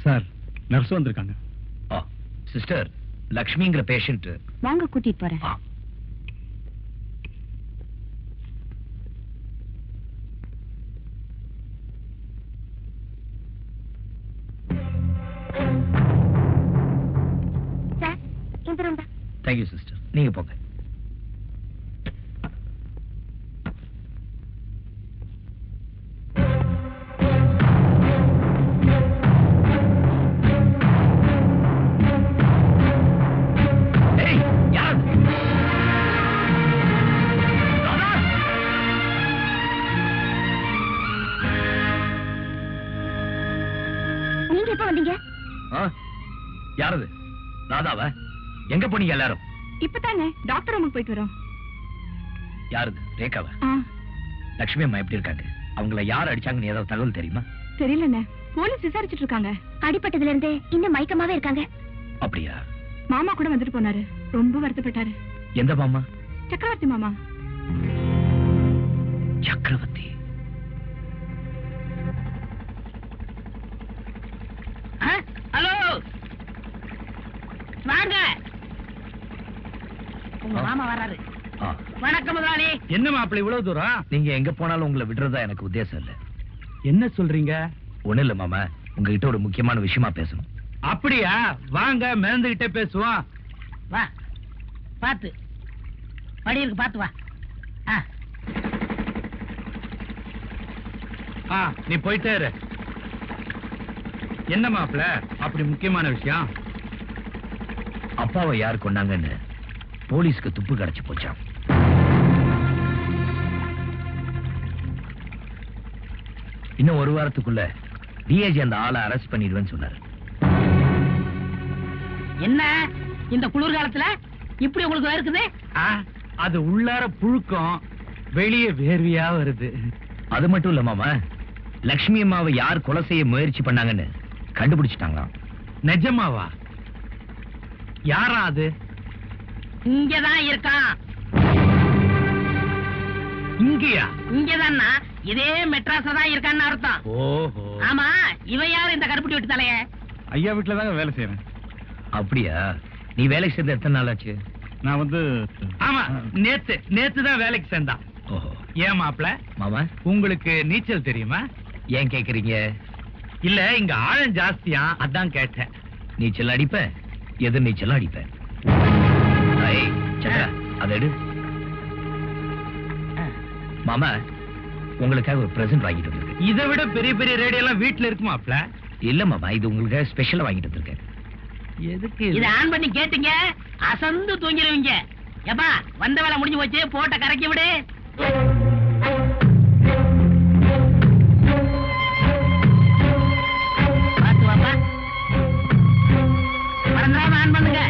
சார், நர்ஸ் வந்திருக்காங்க. சிஸ்டர், லக்ஷ்மிங்கிற பேஷண்ட் வாங்க, கூட்டிட்டு போறேன். சார், இந்த ரூம் தான். தேங்க்யூ சிஸ்டர், நீங்க போங்க. நீங்க எப்ப வந்தீங்க? யாரது? ராதாவா? எங்க போனீங்க எல்லாரும்? இப்பதானே டாக்டர் ரூமுக்கு போயிட்டு வரோம். யாரது? ரேகாவா? லட்சுமி அம்மா எப்படி இருக்காங்க? அவங்கள யார் அடிச்சாங்கன்னு ஏதாவது தகவல் தெரியுமா? தெரியலண்ணே, போலீஸ் விசாரிச்சுட்டு இருக்காங்க. அடிபட்டதுல இருந்தே இன்னும் மயக்கமாவே இருக்காங்க. அப்படியா? மாமா கூட வந்துட்டு போனாரு, ரொம்ப வருத்தப்பட்டாரு. எந்த மாமா? சக்கரவர்த்தி மாமா. சக்கரவர்த்தி? ஹலோ, வாங்க. உங்க மாமா வராரு. வணக்கம் முதலாளி. என்ன மாப்பிள்ளை இவ்வளவு தூரம்? நீங்க எங்க போனாலும் உங்களை விடுறதா எனக்கு உத்தேசம் இல்ல. என்ன சொல்றீங்க? ஒண்ணு இல்ல மாமா, உங்ககிட்ட ஒரு முக்கியமான விஷயமா பேசணும். அப்படியா? வாங்க, மேந்துகிட்டே பேசுவோம். வா, பாத்து படி இருக்கு, பாத்து வா. நீ போயிட்டே இரு. என்ன மாப்பிள்ள அப்படி முக்கியமான விஷயம்? அப்பாவை யார் கொண்டாங்கன்னு போலீஸ்க்கு துப்பு கிடைச்சு போச்சாம். இன்னும் ஒரு வாரத்துக்குள்ள டிஐஜி அந்த ஆளை அரெஸ்ட் பண்ணிடுவேன்னு சொன்னாரு. என்ன இந்த குளிர்காலத்துல இப்படி உங்களுக்கு இருக்குது? அது உள்ளார புழுக்கம், வெளியே வேர்வையா வருது. அது மட்டும் இல்ல மாமா, லட்சுமி அம்மாவை யார் கொலை செய்ய முயற்சி பண்ணாங்கன்னு கண்டுபிடிச்சிட்டாங்களாம். நிஜமாவா? யாரா அது? இங்கதான் இருக்கான். இங்கயா? இங்கதான், இதே மெட்ராஸ்ல தான் இருக்கான்னு அர்த்தம். ஓஹோ. ஆமா, இவன் யாரு இந்த கருப்பட்டி விட்டு தலைய? ஐயா வீட்டுல தாங்க வேலை செய்யறேன். அப்படியா? நீ வேலைக்கு சேர்ந்து எத்தனை நாள் ஆச்சு? நான் வந்து ஆமா, நேத்து தான் வேலைக்கு சேர்ந்தான். ஓஹோ. ஏன் மாப்ள, மாமா உங்களுக்கு நீச்சல் தெரியுமா? ஏன் கேக்குறீங்க? இல்ல, இங்க ஆழம் ஜாஸ்தியா, அதான் கேட்டேன். நீச்சல் அடிப்பேன், எதிர் நீச்சல் அடிப்பேன். சந்திரா, அதை எடு. மாமா, உங்களுக்காக ஒரு பிரசன்ட் வாங்கிட்டு வந்திருக்கேன். இதை விட பெரிய பெரிய ரேடியோ எல்லாம் வீட்டுல இருக்குமாப்ல? இல்ல மாமா, இது உங்களுக்காக ஸ்பெஷலா வாங்கிட்டு வந்திருக்கேன். எதுக்கு இத ஆன் பண்ணி கேட்டீங்க, அசந்து தூங்கிடுவீங்க. ஏப்பா, வந்த வேலை முடிஞ்சு போச்சு, போட்ட கரைக்கி விடு. பாத்து வாப்பா, மறந்துடாம ஆன் பண்ணுங்க.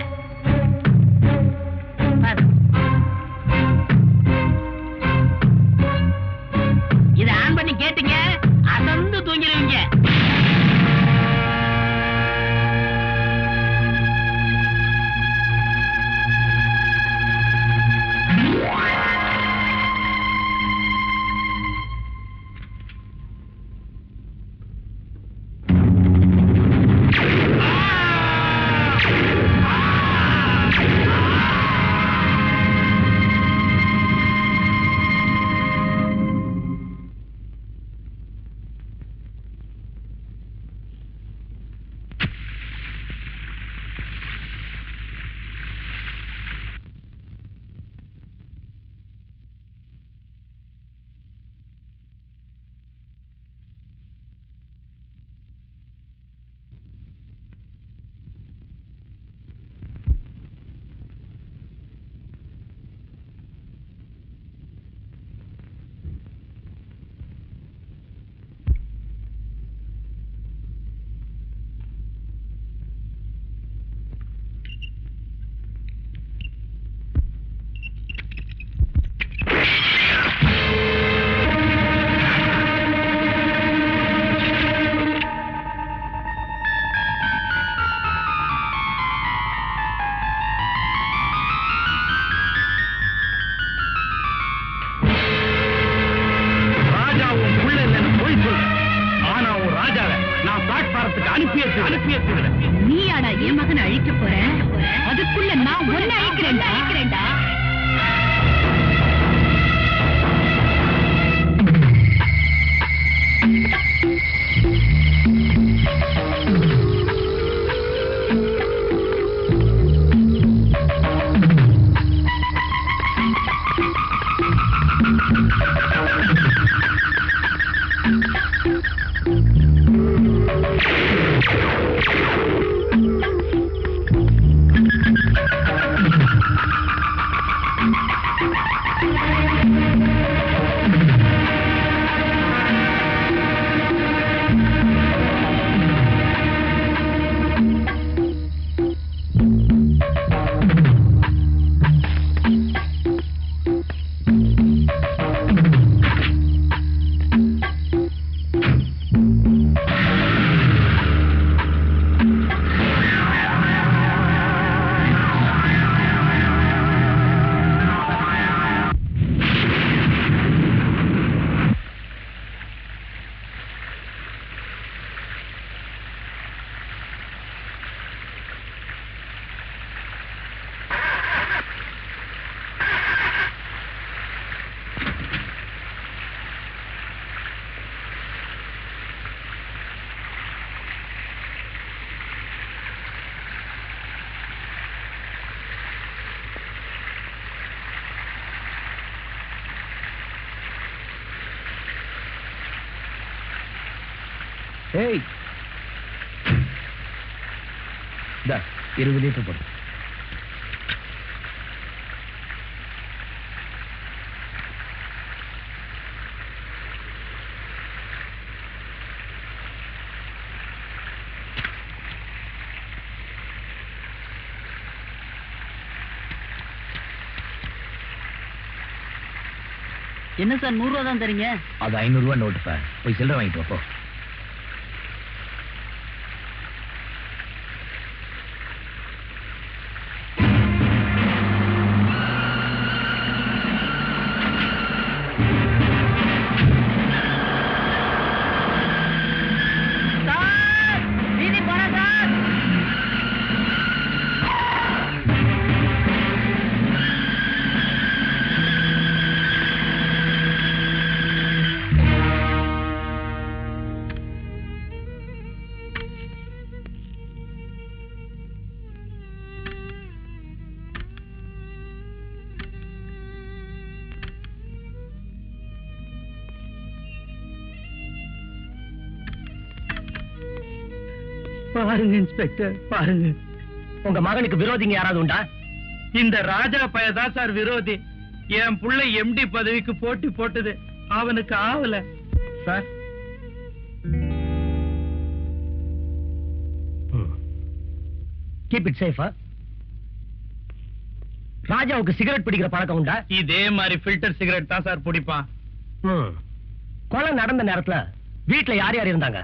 இத ஆன் பண்ணி கேட்டீங்க, அசந்து தூங்கிடுவீங்க. நீயாடா என் மகனை அழிக்க போற? அதுக்குள்ள நான் ஒன்னு அழிக்கிறேன்டா. ஏய், 20 லிட்டர் போடு. என்ன சார் 100 ரூபா தான் தரீங்க? அது 500 ரூபா நோட்டு சார். போய் சில்லறை வாங்கிட்டு வா போ. பாருங்க இன்ஸ்பெக்டர், பாருங்க. உங்க மகனுக்கு விரோதிங்க யாராவது உண்டா? இந்த ராஜா பையதான் சார் விரோதி. என் புள்ள எம்டி பதவிக்கு போட்டி போட்டது அவனுக்கு ஆவல சார். கீப் இட் சேஃபா. ராஜாவுக்கு சிகரெட் பிடிக்கிற பழக்கம் உண்டா? இதே மாதிரி ஃபில்டர் சிகரெட் தான் சார் பிடிப்பான். கொலை நடந்த நேரத்துல வீட்டுல யார் யார் இருந்தாங்க?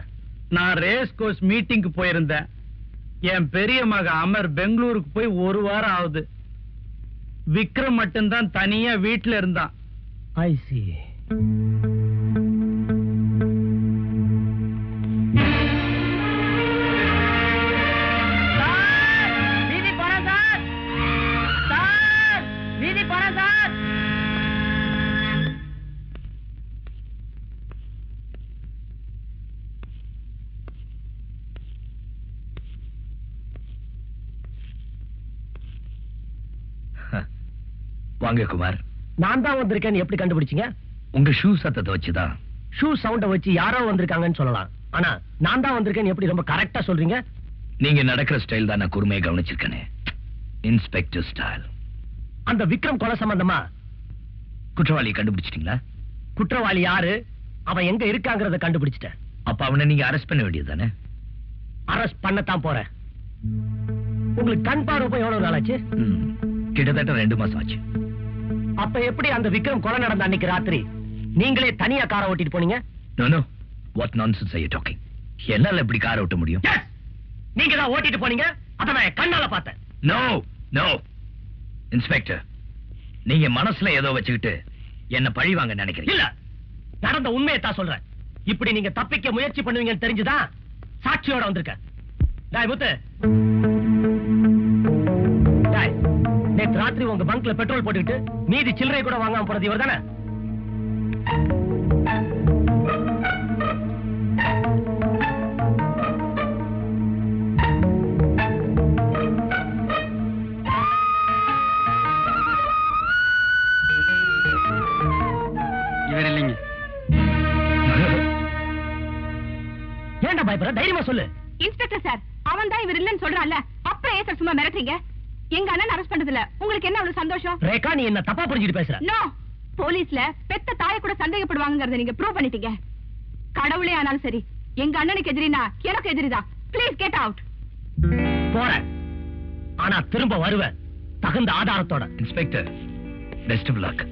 நான் ரேஸ் கோர்ஸ் மீட்டிங்க்கு போயிருந்தேன். என் பெரிய மக அமர் பெங்களூருக்கு போய் 1 வாரம் ஆகுது. விக்ரம் மட்டும்தான் தனியா வீட்டுல இருந்தான். I see. வாங்க குமார். நான் தான் வந்திருக்கேன்னு எப்படி கண்டுபிடிச்சீங்க? உங்க ஷூ சத்தத்தை வச்சுதான். ஷூ சவுண்ட வச்சு யாரோ வந்திருக்காங்கன்னு சொல்லலாம். ஆனா நான் தான் வந்திருக்கேன்னு எப்படி ரொம்ப கரெக்டா சொல்றீங்க? நீங்க நடக்கிற ஸ்டைல் தான் நான் கூர்மையா கவனிச்சிருக்கேனே. Inspector style. அந்த விக்ரம் கொலை சம்பந்தமா குற்றவாளி கண்டுபிடிச்சிட்டீங்களா? குற்றவாளி யாரு, அவன் எங்க இருக்காங்கறத கண்டுபிடிச்சிட்டேன். அப்ப அவனை நீங்க அரெஸ்ட் பண்ண வேண்டியதுதானே? அரெஸ்ட் பண்ணத்தான் போறேன். உங்களுக்கு கண் பார்வை போய் எவ்வளவு நாள் ஆச்சு? கிட்டத்தட்ட 2 மாசம் ஆச்சு. அப்ப எப்படி அந்த விக்ரம் கொலை நடந்த அன்னைக்கு ராத்திரி நீங்களே தனியா காரை ஓட்டிட்டு போனீங்க? No no, what nonsense are you talking? என்னால எப்படி காரை ஓட்ட முடியும்? நீங்க தான் ஓட்டிட்டு போனீங்க, அத நான் கண்ணால பார்த்தேன். நோ நோ இன்ஸ்பெக்டர், நீங்க மனசுல ஏதோ வச்சுக்கிட்டு என்ன பழி வாங்க நினைக்கிறீங்க. இல்ல, நடந்த உண்மையை தான் சொல்றேன். இப்படி நீங்க தப்பிக்க முயற்சி பண்ணுவீங்கன்னு தெரிஞ்சுதான் சாட்சியோட வந்திருக்கேன். டேய் முத்து, டேய், நேத்து ராத்திரி உங்க பங்க்ல பெட்ரோல் போட்டுக்கிட்டு மீதி சில்லறை கூட வாங்காம போறது இவர் தானே? இவர் இல்லைங்க. ஏன்டா பயப்படுற? தைரியமா சொல்லு. இன்ஸ்பெக்டர் சார், அவன் தான் இவர் இல்லன்னு சொல்றான்ல, அப்புறம் ஏன் சார் சும்மா மிரட்டுறீங்க? எங்க அண்ணன் அரெஸ்ட் பண்ணதுல உங்களுக்கு என்ன அவ்வளவு சந்தோஷம்? ரேகா, நீ என்ன தப்பா புரிஞ்சுட்டு பேசுற. நோ, போலீஸ்ல பெத்த தாயை கூட சந்தேகப்படுவாங்கறத நீங்க ப்ரூவ் பண்ணிட்டீங்க. கடவுளே ஆனாலும் சரி, எங்க அண்ணனுக்கு எதிரினா எனக்கு எதிரிதான். Please get out. போறேன், ஆனா திரும்ப வருவேன் தகுந்த ஆதாரத்தோட. Inspector, best of luck.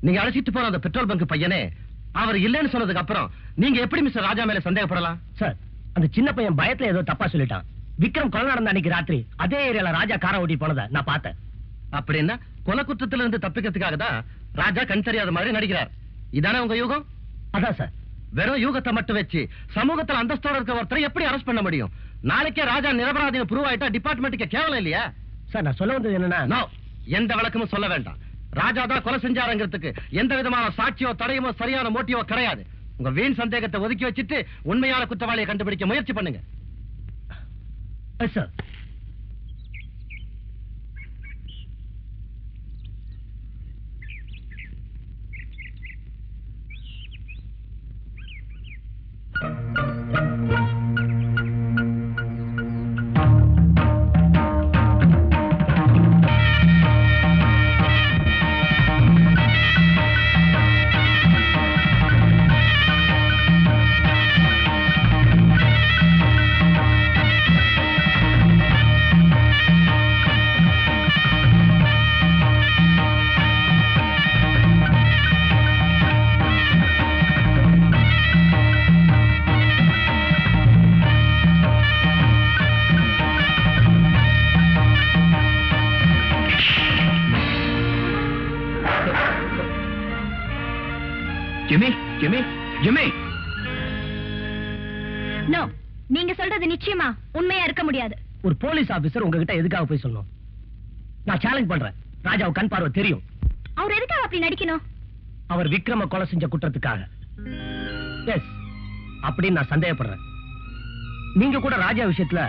நீங்க அழைச்சிட்டு போற அந்த பெட்ரோல் பங்க் பையனே அவர் இல்லன்னு சொன்னதுக்கு அப்புறம் நீங்க எப்படி மிஸ்டர் ராஜா மேல சந்தேகப்படலாம்? சார், அந்த சின்ன பையன் பயத்துல ஏதோ தப்பா சொல்லிட்டான். விக்ரம் கொலை நடந்த அன்னைக்கு ராத்திரி அதே ஏரியால ராஜா காரை ஓட்டி போனதை நான் பார்த்தேன். அப்படின்னா கொலை குற்றத்துல இருந்து தப்பிக்கிறதுக்காக தான் ராஜா கண் தெரியாத மாதிரி நடிக்கிறார். இதானே உங்க யூகம்? அதான் சார். வெறும் யூகத்தை மட்டும் வச்சு சமூகத்துல அந்தஸ்தோட இருக்க ஒருத்தரை எப்படி அரெஸ்ட் பண்ண முடியும்? நாளைக்கே ராஜா நிரபராதின்னு ப்ரூவ் ஆயிட்டா டிபார்ட்மெண்ட்டுக்கு கேவலம் இல்லையா? சார், நான் சொல்ல வந்தது என்னன்னா, நோ, எந்த விளக்கமும் சொல்ல வேண்டாம். ராஜா தான் கொலை செஞ்சாருங்கிறதுக்கு எந்த விதமான சாட்சியோ தடையுமோ சரியான மோட்டிவோ கிடையாது. உங்க வீண் சந்தேகத்தை ஒதுக்கி வச்சுட்டு உண்மையான குற்றவாளியை கண்டுபிடிக்க முயற்சி பண்ணுங்க. Sir, Jimmy Jimmy Jimmy no, நீங்க சொல்றது நிச்சயமா உண்மையா இருக்க முடியாது. ஒரு போலீஸ் ஆபீசர் உங்ககிட்ட எதுக்காக போய் சொல்லணும்? நான் சேலஞ்ச் பண்றேன். ராஜாவு கண் பார்வை தெரியும். அவர் எதுக்காக அப்படி நடிக்கணும்? அவர் விக்ரம கொலை செஞ்ச குற்றத்துக்காக. எஸ், அப்படின்னு நான் சந்தேகப்படுறேன். நீங்க கூட ராஜா விஷயத்துல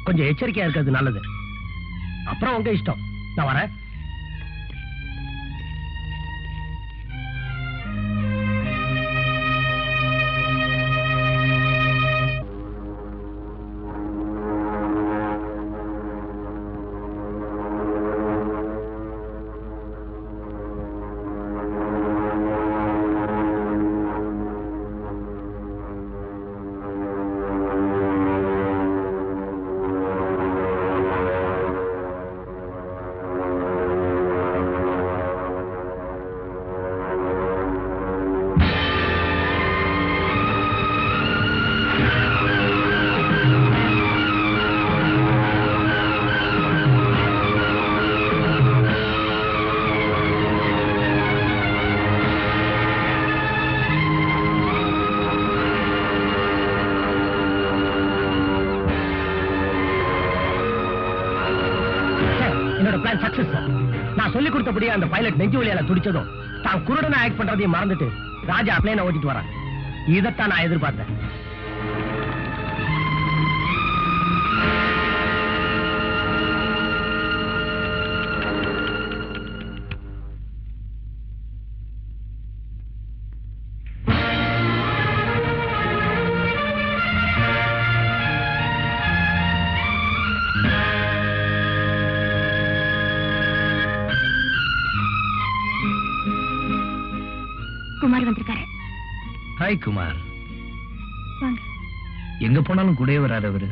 கொஞ்சம் எச்சரிக்கையா இருக்கிறது நல்லது. அப்புறம் உங்க இஷ்டம். நான் வரேன். நான் சொல்லி கொடுத்தபடியே அந்த பைலட் நெஞ்சு வலியால துடிச்சதும் தான் குருடனா ஆக்ட் பண்றதையும் மறந்துட்டு ராஜா பிளேனை ஓட்டிட்டு வரான். இதைத்தான் நான் எதிர்பார்த்தேன். குமார் வந்திருக்காரு. ஹாய் குமார். வாங்க. எங்க போனாலும் கூடவே வராது அவரு.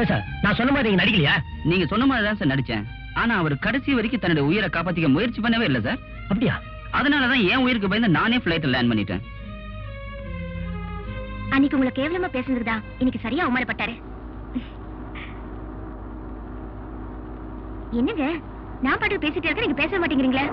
சார், நான் சொன்ன மாதிரி நீங்க நடிக்கலையா? நீங்க சொன்ன மாதிரி தான் சார் நடிச்சேன். ஆனா அவர் கடைசி வரைக்கும் தன்னுடைய உயிரை காப்பாத்திக்க முயற்சி பண்ணவே இல்லை சார். அப்படியா? அதனாலதான் என் உயிருக்கு பயந்து நானே பிளைட்ல லேண்ட் பண்ணிட்டேன். அன்னைக்கு உங்களை கேவலமா பேசுனதுதா இன்னைக்கு சரியா அவமானப்பட்டாரு. என்னங்க, நான் பாட்டு பேசிட்டே இருக்க, நீங்க பேச மாட்டேங்கிறீங்களா?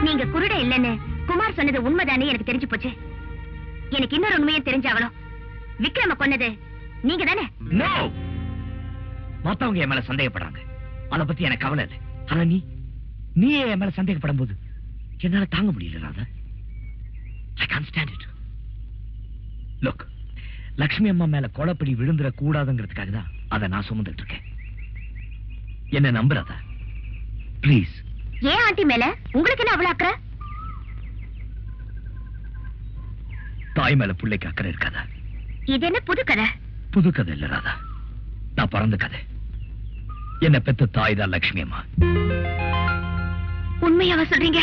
நீங்க குருட இல்லன்னு குமார் சொன்னது உண்மைதானே எனக்கு தெரிஞ்சு போச்சு. எனக்கு இன்னொரு உண்மையை தெரிஞ்சாவளும். விக்ரம கொன்னது நீங்க தானே? நோ, மத்தவங்க என் மேல சந்தேகப்படுறாங்க, அத பத்தி எனக்கு கவலை இல்லை. ஆனா நீ என் மேல சந்தேகப்படும் போது என்னால தாங்க முடியல Radha. I can't stand it. Look, Lakshmi அம்மா மேல கொலைப்படி விழுந்துட கூடாதுங்கிறதுக்காக தான் அதை நான் சுமந்துட்டு இருக்கேன். என்ன நம்புறாதா ப்ளீஸ்? ஏன் ஆண்டி மேல உங்களுக்கு என்ன அவ்வளவு அக்கறை? தாய் மேல பிள்ளைக்கு அக்கறை இருக்காதா? இது என்ன புது கதை? புது கதை இல்ல ராதா, நான் பிறந்த கதை. என்ன பெத்த தாய் தான் லட்சுமி அம்மா. உண்மையாவா சொல்றீங்க?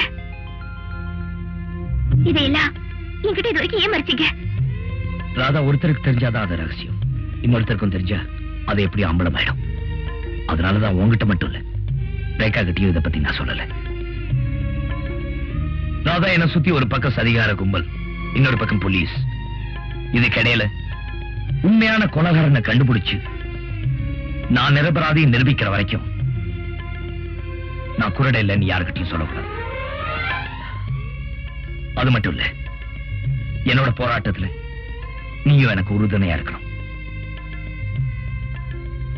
இதையெல்லாம் என்கிட்ட இது வரைக்கும் ஏன் மறைச்சீங்க? ராதா, ஒருத்தருக்கு தெரிஞ்சாதான் அது ரகசியம், இன்னொருத்தருக்கும் தெரிஞ்சா அது எப்படி அம்பலமாயிடும். அதனாலதான் உங்ககிட்ட மட்டும் இல்ல, ரேகா கிட்டயும் இதை பத்தி நான் சொல்லல. ராதா, என்ன சுத்தி ஒரு பக்கம் சதிகார கும்பல், இன்னொரு பக்கம் போலீஸ். இதுக்கிடையில உண்மையான கொலைகாரனை கண்டுபிடிச்சு நான் நிரபராதியை நிரூபிக்கிற வரைக்கும் நான் குருட இல்லைன்னு யாருக்கிட்டையும் சொல்லக்கூடாது. அது மட்டும் இல்ல, என்னோட போராட்டத்துல நீயும் எனக்கு உறுதுணையா இருக்கணும்.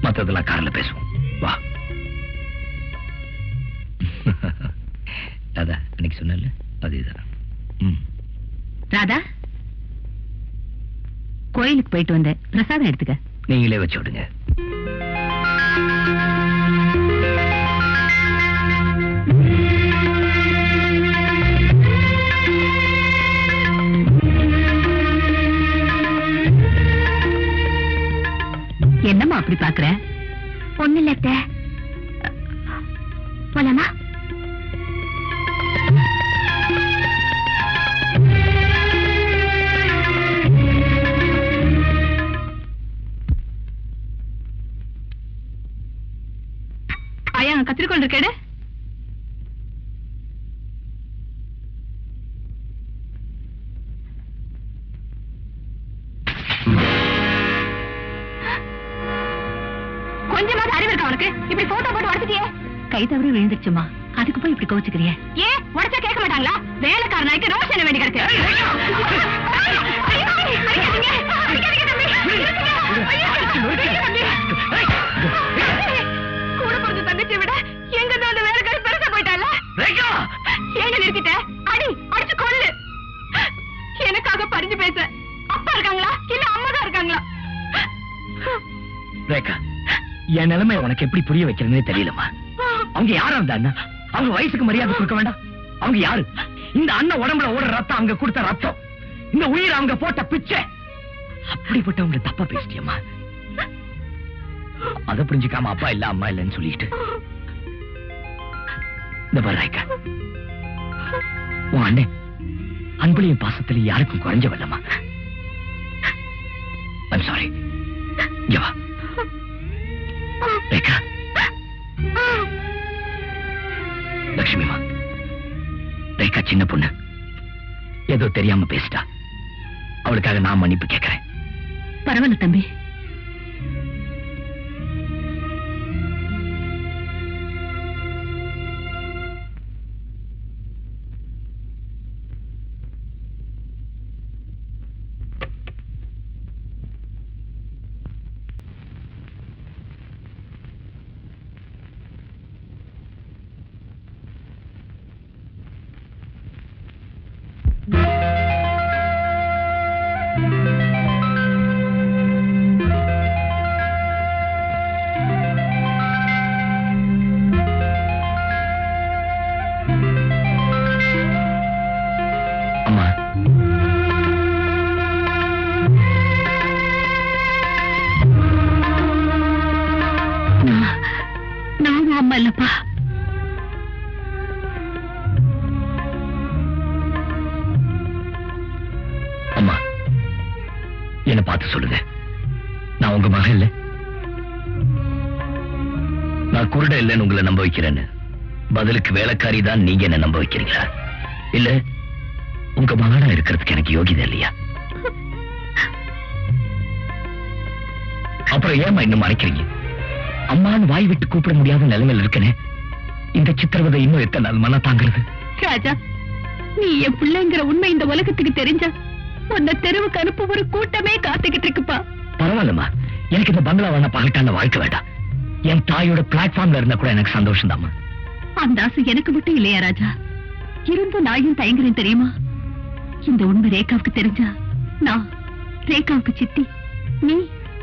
மத்ததெல்லாம் காரில் பேசுவோம், வா. ராதா, அன்னைக்கு சொன்னல அதேதான். ராதா, கோயிலுக்கு போயிட்டு வந்த பிரசாதம் எடுத்துக்க. நீங்களே வச்சு விடுங்க. என்னம்மா அப்படி பாக்குற? ஒண்ணு இல்ல அத்தை. போலாமா? ஐயா கத்திரிக்கோள் இருக்கேடு. கொஞ்சமாவது அறிவு இருக்கா உனக்கு? இப்படி போட்டோ போட்டு உடச்சிட்டியே. கை தவறி விழுந்துருச்சுமா, அதுக்கு போய் இப்படி கோச்சுக்கிறிய? ஏன் உடச்சா கேட்க மாட்டாங்களா? வேலைக்காரனாய்க்கு ரோஸ் என்ன வேண்டி கிடக்கு? கூட பிறந்த தங்கச்சியை விட எங்க அந்த வேலைக்காரி பெருசா போயிட்டால. ஏங்க நிறுத்திட்ட? அடி அடிச்சு கொள்ளு. எனக்காக பறிஞ்சு பேச அப்பா இருக்காங்களா இல்ல அம்மா தான் இருக்காங்களா? ரேகா, என் நிலைமை உனக்கு எப்படி புரிய வைக்கிறதுனே தெரியலமா. அவங்க யாரா இருந்தா அண்ணா? அவங்க வயசுக்கு மரியாதை கொடுக்க வேண்டாம்? அவங்க யாரு? இந்த அண்ணன் உடம்புல ஓடுற ரத்தம் அவங்க கொடுத்த ரத்தம், இந்த உயிர் அவங்க போட்ட பிச்சை. அப்படிப்பட்டவங்களை தப்பா பேசிட்டியம்மா. அதை புரிஞ்சுக்காம அப்பா இல்ல அம்மா இல்லன்னு சொல்லிட்டு இந்த பாரு ரேகா, உன் அண்ணன் அன்புலையும் பாசத்திலையும் யாருக்கும் குறைஞ்சவல்லம்மா. I'm sorry. இங்க வா ரேகா. லட்சுமிமா, ரேகா சின்ன பொண்ணு, ஏதோ தெரியாம பேசிட்டா. அவளுக்காக நான் மன்னிப்பு கேட்கிறேன். பரவாயில்ல தம்பி. அம்மா, நானும் அம்மா இல்லப்பா. அம்மா என்ன பார்த்து சொல்லுங்க, நான் உங்க மகன் இல்ல? நான் குருட இல்லைன்னு உங்களை நம்ப வைக்கிறேன்னு பதிலுக்கு வேலைக்காரி தான் நீங்க என்ன நம்ப வைக்கிறீங்களா? இல்ல உங்க மகனா இருக்கிறதுக்கு எனக்கு யோகிதை இல்லையா? அப்புறம் ஏமா இன்னும் மறைக்கிறீங்க? அம்மான்னு வாய் விட்டு கூப்பிட முடியாத நிலைமையில இருக்கனே, இந்த சித்திரவதை இன்னும் எத்தனை நாள் மன தாங்கிறது? ராஜா, நீ என் பிள்ளைங்கிற உண்மை இந்த உலகத்துக்கு தெரிஞ்சா உன்னை தெருவுக்கு அனுப்ப ஒரு கூட்டமே காத்துக்கிட்டு இருக்குப்பா. பரவாயில்லம்மா, எனக்கு இந்த பங்களா வேணா பகட்டான வாழ்க்கை வேண்டாம். என் தாயோட பிளாட்ஃபார்ம்ல இருந்தா கூட எனக்கு சந்தோஷம் தாம்மா. அந்த ஆசை எனக்கு மட்டும் இல்லையா ராஜா? இருந்து நாயும் தயங்குறேன் தெரியுமா? இந்த உண்மை ரேகாவுக்கு தெரிஞ்சா நான் ரேகாவுக்கு சித்தி, நீ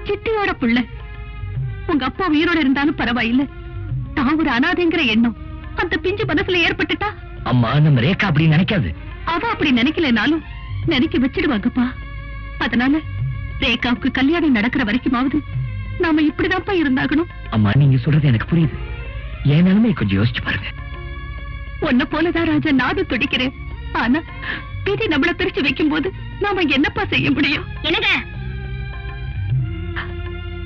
சித்தியோட புள்ள. உங்க அப்பா உயிரோட இருந்தாலும் பரவாயில்ல, தான் ஒரு அனாதைங்கிற எண்ணம் அந்த பிஞ்சு மனசுல ஏற்பட்டுட்டா? அம்மா, நம்ம ரேகா அப்படி நினைக்காது. அவ அப்படி நினைக்கலனாலும் நினைக்க வச்சிடுவாங்கப்பா. அதனால ரேகாவுக்கு கல்யாணம் நடக்கிற வரைக்குமாவது நாம இப்படிதான்ப்பா இருந்தாகணும். அம்மா, நீங்க சொல்றது எனக்கு புரியுது. என் நிலைமை கொஞ்சம் யோசிச்சு பாருங்க. உன்ன போலதான் ராஜா நானும் துடிக்கிறேன். ஆனா விதி நம்மள பிரிச்சு வைக்கும் போது நாம என்னப்பா செய்ய முடியும்? என்னங்க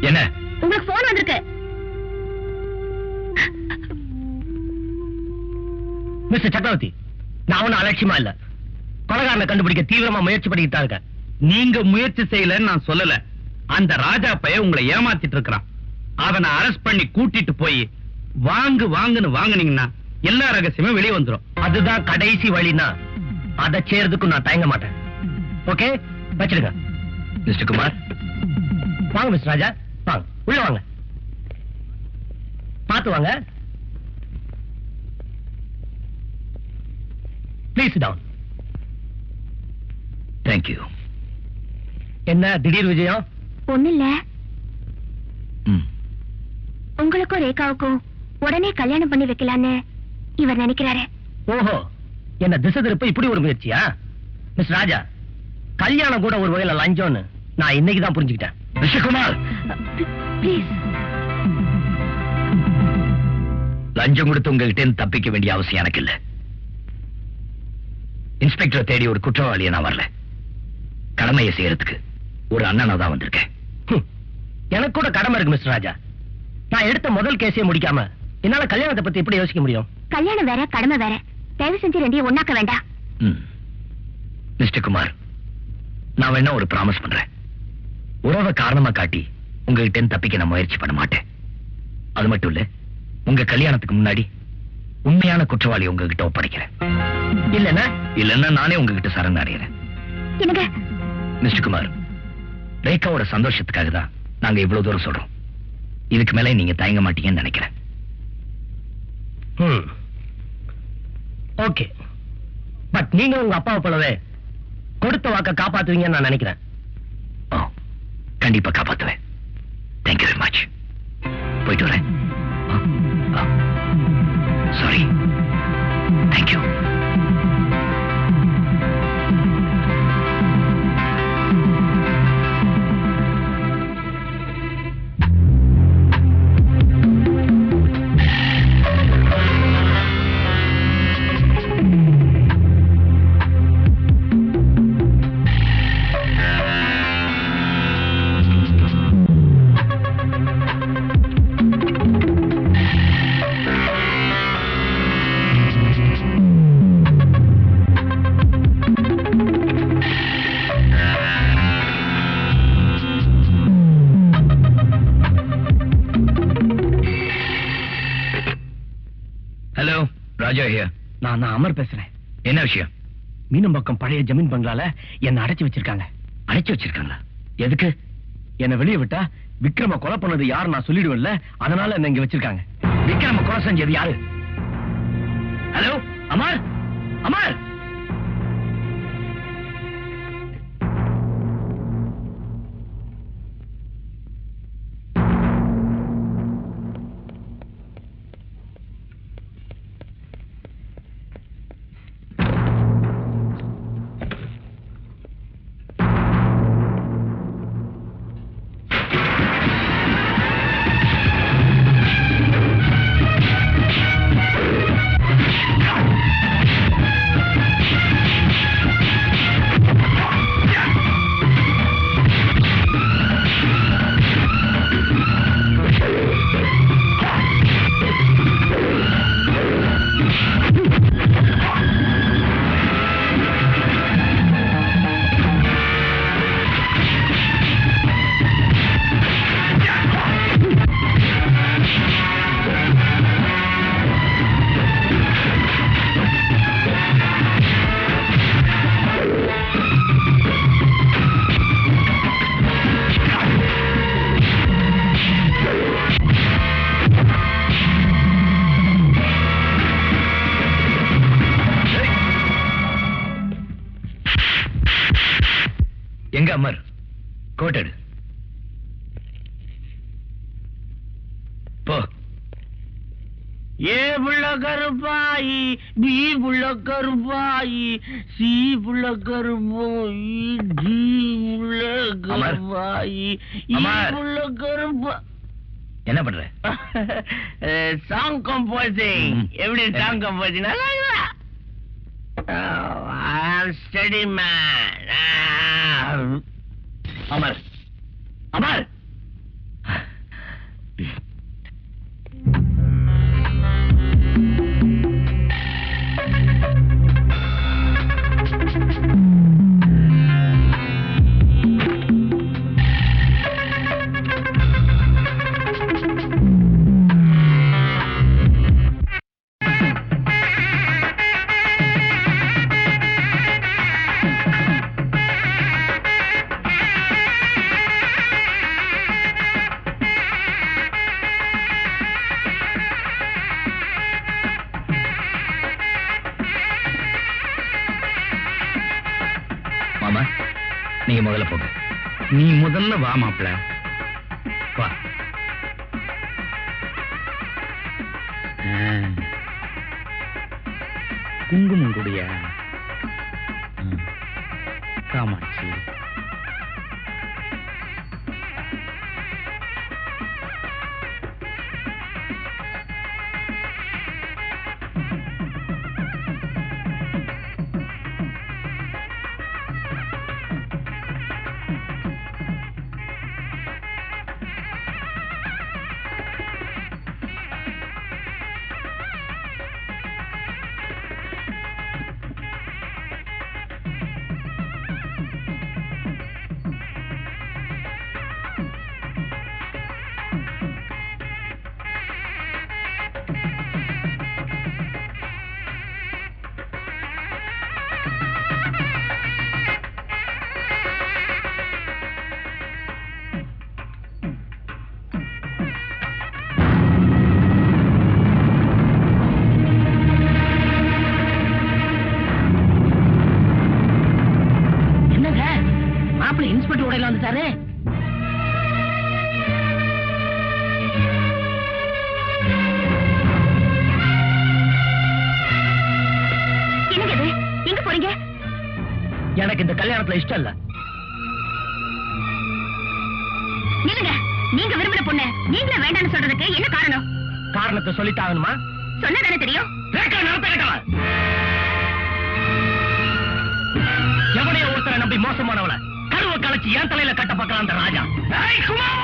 என்ன? உங்களுக்கு போன் வந்திருக்கு. மிஸ்டர் சக்கரவர்த்தி, நான் ஒன்னும் அலட்சியமா இல்ல. கொலைகாரனை கண்டுபிடிக்க தீவிரமா முயற்சி பண்ணிட்டு தான் இருக்கேன். நீங்க முயற்சி செய்யலன்னு நான் சொல்லல. அந்த ராஜா பையன் உங்களை ஏமாத்திட்டு இருக்கிறான். அவனை அரெஸ்ட் பண்ணி கூட்டிட்டு போய் வாங்குன்னு வாங்குனீங்கன்னா எல்லா ரகசியமும் வெளியே வந்துரும். அதுதான் கடைசி வழினா அதை செய்யறதுக்கும் நான் தயங்க மாட்டேன். ஓகே, வச்சிடுங்க. மிஸ்டர் குமார், வாங்க. மிஸ்டர் ராஜா, வாங்க, உள்ள வாங்க. பார்த்து வாங்க. Please down. தேங்க்யூ. என்ன திடீர் விஜயம்? ஒண்ணு இல்ல, ம், உங்களுக்கும் ரேகாவுக்கும் உடனே கல்யாணம் பண்ணி வைக்கலான்னு இவர் நினைக்கிறாரு. ஓஹோ, என்ன திசை திருப்ப இப்படி ஒரு முயற்சியா? மிஸ் ராஜா, கல்யாணம் கூட ஒரு வகையில லஞ்சம்னு நான் இன்னைக்கு தான் புரிஞ்சுக்கிட்டேன். Mister Kumar, please. லஞ்சம் கொடுத்து உங்ககிட்ட தப்பிக்க வேண்டிய அவசியம் எனக்கு இல்ல. இன்ஸ்பெக்டரை தேடி ஒரு குற்றவாளியை நான் வரல. கடமையை செய்யறதுக்கு ஒரு அண்ணனா தான் வந்திருக்கேன். எனக்கு கூட கடமை இருக்கு மிஸ்டர் ராஜா. நான் எடுத்த முதல் கேஸே முடிக்காம என்னால கல்யாணத்தை பத்தி எப்படி யோசிக்க முடியும்? கல்யாணம் வேற, கடமை வேற. தயவு செஞ்சு ரெண்டையும் ஒண்ணாக்க வேண்டாம். மிஸ்டர் குமார், நான் வேணா ஒரு ப்ராமிஸ் பண்றேன். உறவை காரணமா காட்டி உங்ககிட்ட தப்பிக்க நான் முயற்சி பண்ண மாட்டேன். அது மட்டும் இல்ல, உங்க கல்யாணத்துக்கு முன்னாடி உண்மையான குற்றவாளி உங்ககிட்ட ஒப்படைக்கிறேன். இல்லன்னா நானே உங்ககிட்ட சரணடைகிறேன். மிஸ்டர் குமார், ரேகாவோட சந்தோஷத்துக்காக தான் நாங்க இவ்வளவு தூரம் சொல்றோம். இதுக்கு மேல நீங்க தயங்க மாட்டீங்கன்னு நினைக்கிறேன். ஓகே, பட் நீங்க உங்க அப்பாவை போலவே கொடுத்த வாக்க காப்பாத்துவீங்கன்னு நான் நினைக்கிறேன். கண்டிப்பா காப்பாத்துவேன். Thank you very much. போயிட்டு வரேன். Sorry. Thank you. Hello, Raja here. நான் அமர் பேசுறேன். என்ன விஷயம்? மீனம்பாக்கம் பழைய ஜமீன் பங்களால என்ன அடைச்சு வச்சிருக்காங்க. அடைச்சு வச்சிருக்காங்களா? எதுக்கு? என்ன வெளியே விட்டா விக்ரம கொலை பண்ணது யாரு நான் சொல்லிடுவேன்ல, அதனால என்ன இங்க வச்சிருக்காங்க. விக்ரம கொலை செஞ்சது யாரு? ஹலோ அமர், அமர். எங்க அமர்? கோட்டடு போ. ஏ புள்ள கருப்பாயி, பி புள்ள கருப்பாயி, சி புள்ள கருப்பாயி, டி புள்ள கருப்பாயி, புள்ள கருப்பா. என்ன பண்ற? Song composing. எப்படி song composing? Study man. Amar, Amar. மாமா, நீங்க முதல்ல போங்க. நீ முதல்ல வா மாப்பிள. வா. குங்குமம் குடியா? காமாட்சி. வீட்டு உடையில வந்துட்டாரு. என்னங்க எங்க போறீங்க? எனக்கு இந்த கல்யாணத்துல இஷ்டம் இல்ல. நில்லுங்க. நீங்க விரும்பின பொண்ணு நீங்களே வேண்டாம்னு சொல்றதுக்கு என்ன காரணம்? காரணத்தை சொல்லிட்டாகணுமா? சொன்னதானே தெரியும். எவனையோ ஒருத்தரை நம்பி மோசமானவள கருவ கலைச்சு என் தலையில கட்ட பார்க்கலாம் அந்த ராஜா. குமார்,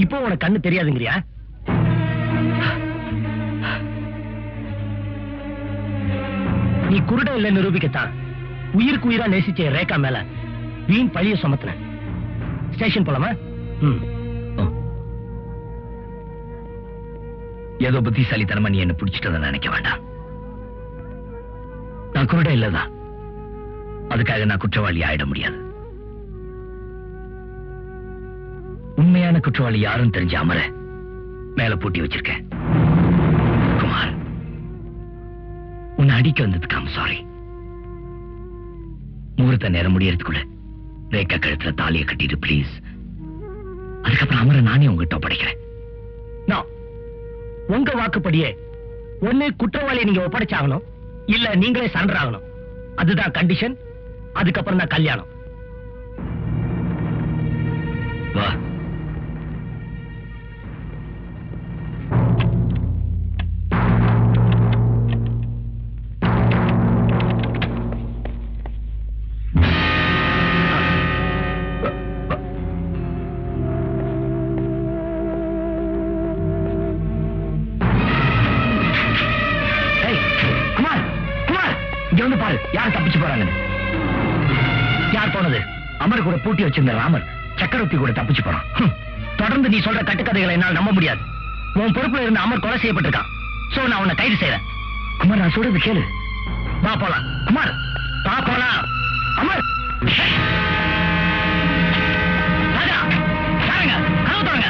இப்போ உனக்கு கண்ணு தெரியாதுங்கிறியா? நீ குருட இல்ல நிரூபிக்கத்தான் உயிருக்கு உயிரா நேசிச்ச ரேகா மேல வீண் பழிய சுமத்தின. ஸ்டேஷன் போலாமா? ஏதோ புத்திசாலித்தனமா நீ என்ன பிடிச்சிட்டத நினைக்க வேண்டாம். நான் குருட இல்லதான், அதுக்காக நான் குற்றவாளி ஆயிட முடியாது. உண்மையான குற்றவாளி யாரும் தெரிஞ்ச அமர மேல பூட்டி வச்சிருக்கேன். குமார், உன்னை அடிக்க வந்ததுக்கு I'm sorry. முகூர்த்த நேரம் முடியறதுக்குள்ள ரேகா கழுத்துல தாலியை கட்டிட்டு பிளீஸ். அதுக்கப்புறம் அமர நானே உங்ககிட்ட ஒப்படைக்கிறேன். உங்க வாக்குப்படியே ஒண்ணு குற்றவாளியை நீங்க ஒப்படைச்சாகணும், இல்ல நீங்களே சரண்டர் ஆகணும். அதுதான் கண்டிஷன். அதுக்கப்புறம் தான் கல்யாணம். வா. யார் தப்பிச்சு போறாங்க? யார் போனது? அமர் கூட பூட்டி வச்சிருந்த ராமர் சக்கரவர்த்தி கூட தப்பிச்சு போறான். தொடர்ந்து நீ சொல்ற கட்டுக்கதைகளை என்னால் நம்ப முடியாது. உன் பொறுப்புல இருந்த அமர் கொலை செய்யப்பட்டிருக்கான். சோ நான் உன்னை கைது செய்யறேன். அமர், நான் சொல்றது கேளு. வா போலாம். அமர், வா போலாம். அமர், ராஜா, யாருங்க? கதவு திறங்க.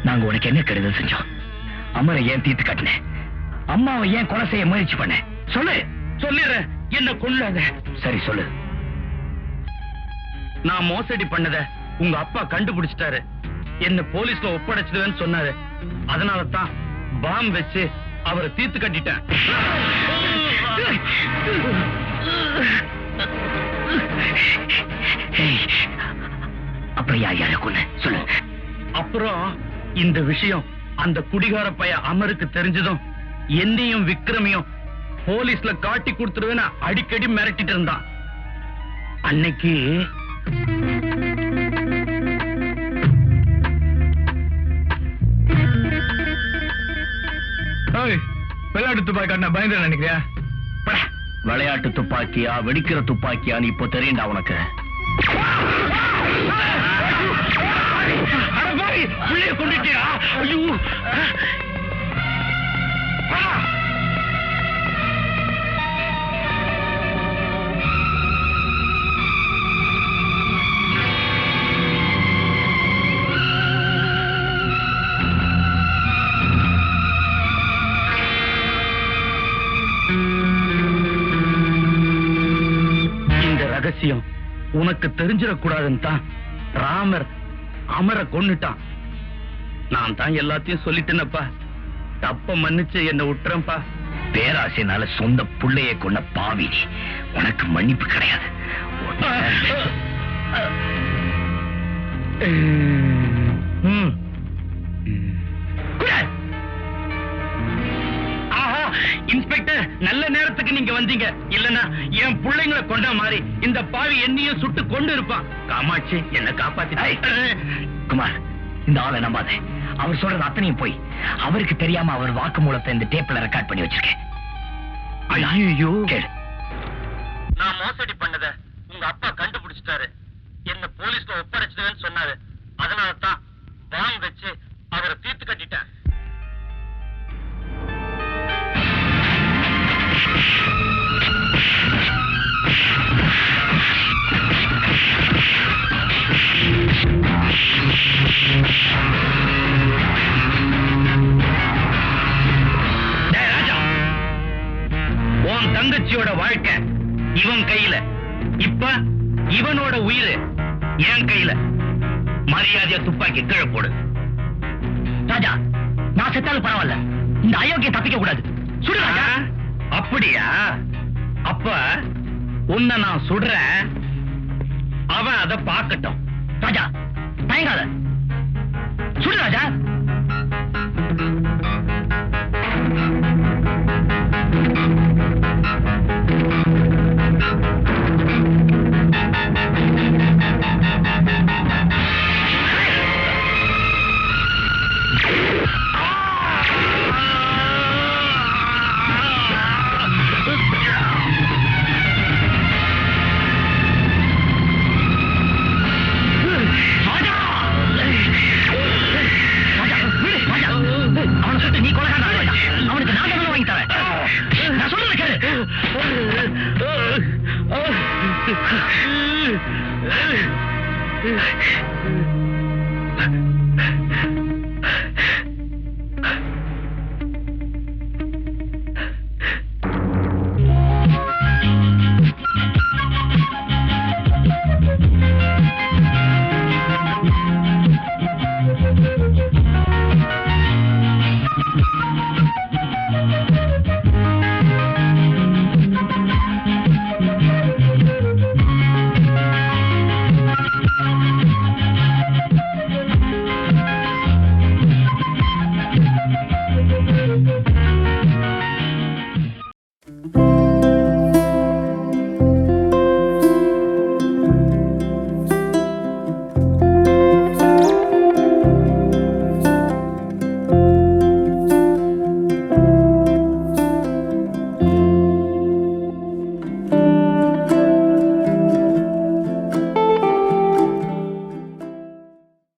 நாங்க உனக்கு என்ன கெடுதல் செஞ்சோம்? அமரை ஏன் தீர்த்து கட்டின? அம்மாவை ஏன் கொலை செய்ய முயற்சி பண்ண? சொல்லு. சொல்லிடுறேன், என்ன கொல்லாத. சரி சொல்லு. நான் மோசடி பண்ணத உங்க அப்பா கண்டுபிடிச்சிட்டாரு. என்ன போலீஸ்ல ஒப்படைச்சிடுவேன்னு சொன்னாரு. அதனால தான் பாம் வச்சு அவரை தீர்த்து கட்டிட்டேன். அப்புறம் யார் யார கொன்ன சொல்லு. அப்புறம் இந்த விஷயம் அந்த குடிகார பைய அமருக்கு தெரிஞ்சதும் என்னையும் விக்ரமையும் போலீஸ்ல காட்டி கொடுத்துருவேன்னு அடிக்கடி மிரட்டிட்டு இருந்தான். அன்னைக்கு விளையாட்டு துப்பாக்கி காட்டின பயந்து நினைக்கிறியா? விளையாட்டு துப்பாக்கியா வெடிக்கிற துப்பாக்கியான்னு இப்போ தெரியுண்டா உனக்கு. கொண்டுட்டியா? ஐயோ, ரகசியம் உனக்கு தெரிஞ்சிடக்கூடாதுன்னு தான் ராமர் அமர கொன்னுட்டான். நான் தான் எல்லாத்தையும் சொல்லிட்டேனப்பா. தப்ப மன்னிச்சு என்ன விட்டுறேன்ப்பா. பேராசைனால சொந்த புள்ளையை கொண்ட பாவி, உனக்கு மன்னிப்பு கிடையாது. இன்ஸ்பெக்டர், நல்ல நேரத்துக்கு நீங்க வந்தீங்க. இல்லன்னா என் பிள்ளைங்களை கொண்ட மாதிரி இந்த பாவி என்னையும் சுட்டு கொண்டு இருப்பான். காமாட்சி, என்ன காப்பாத்தி. குமார், இந்த ஆளை நம்பாத. அவர் சொல்றது அத்தனையும் போய். அவருக்கு தெரியாம அவர் வாக்குமூலத்தை இந்த டேப்ல ரெக்கார்ட் பண்ணி வச்சிருக்கேன். ஐயோ, கேளு. நான் மோசடி பண்ணத உங்க அப்பா கண்டுபிடிச்சிட்டாரு. என்ன போலீஸ்ல ஒப்படைச்சிடுவேன்னு சொன்னாரு. அதனால தான் பாம் வச்சு அவரை தீர்த்து கட்டிட்டேன். உன் தங்கச்சியோட வாழ்க்கை இவன் கையில, இப்ப இவனோட உயிர் என் கையில. மரியாதையா துப்பாக்கி கீழே போடு. ராஜா, நான் செத்தாலும் பரவாயில்ல, இந்த அயோக்கியம் தப்பிக்க கூடாது. சுடு ராஜா. அப்படியா? அப்ப உன்னை நான் சுடுறேன், அவன் அதை பார்க்கட்டும். ராஜா, தயங்காத. சுடு ராஜா. நீ கொலை அவனுக்கு நான் தான் வாங்கி தரேன். நான் சொல்றது கேளு.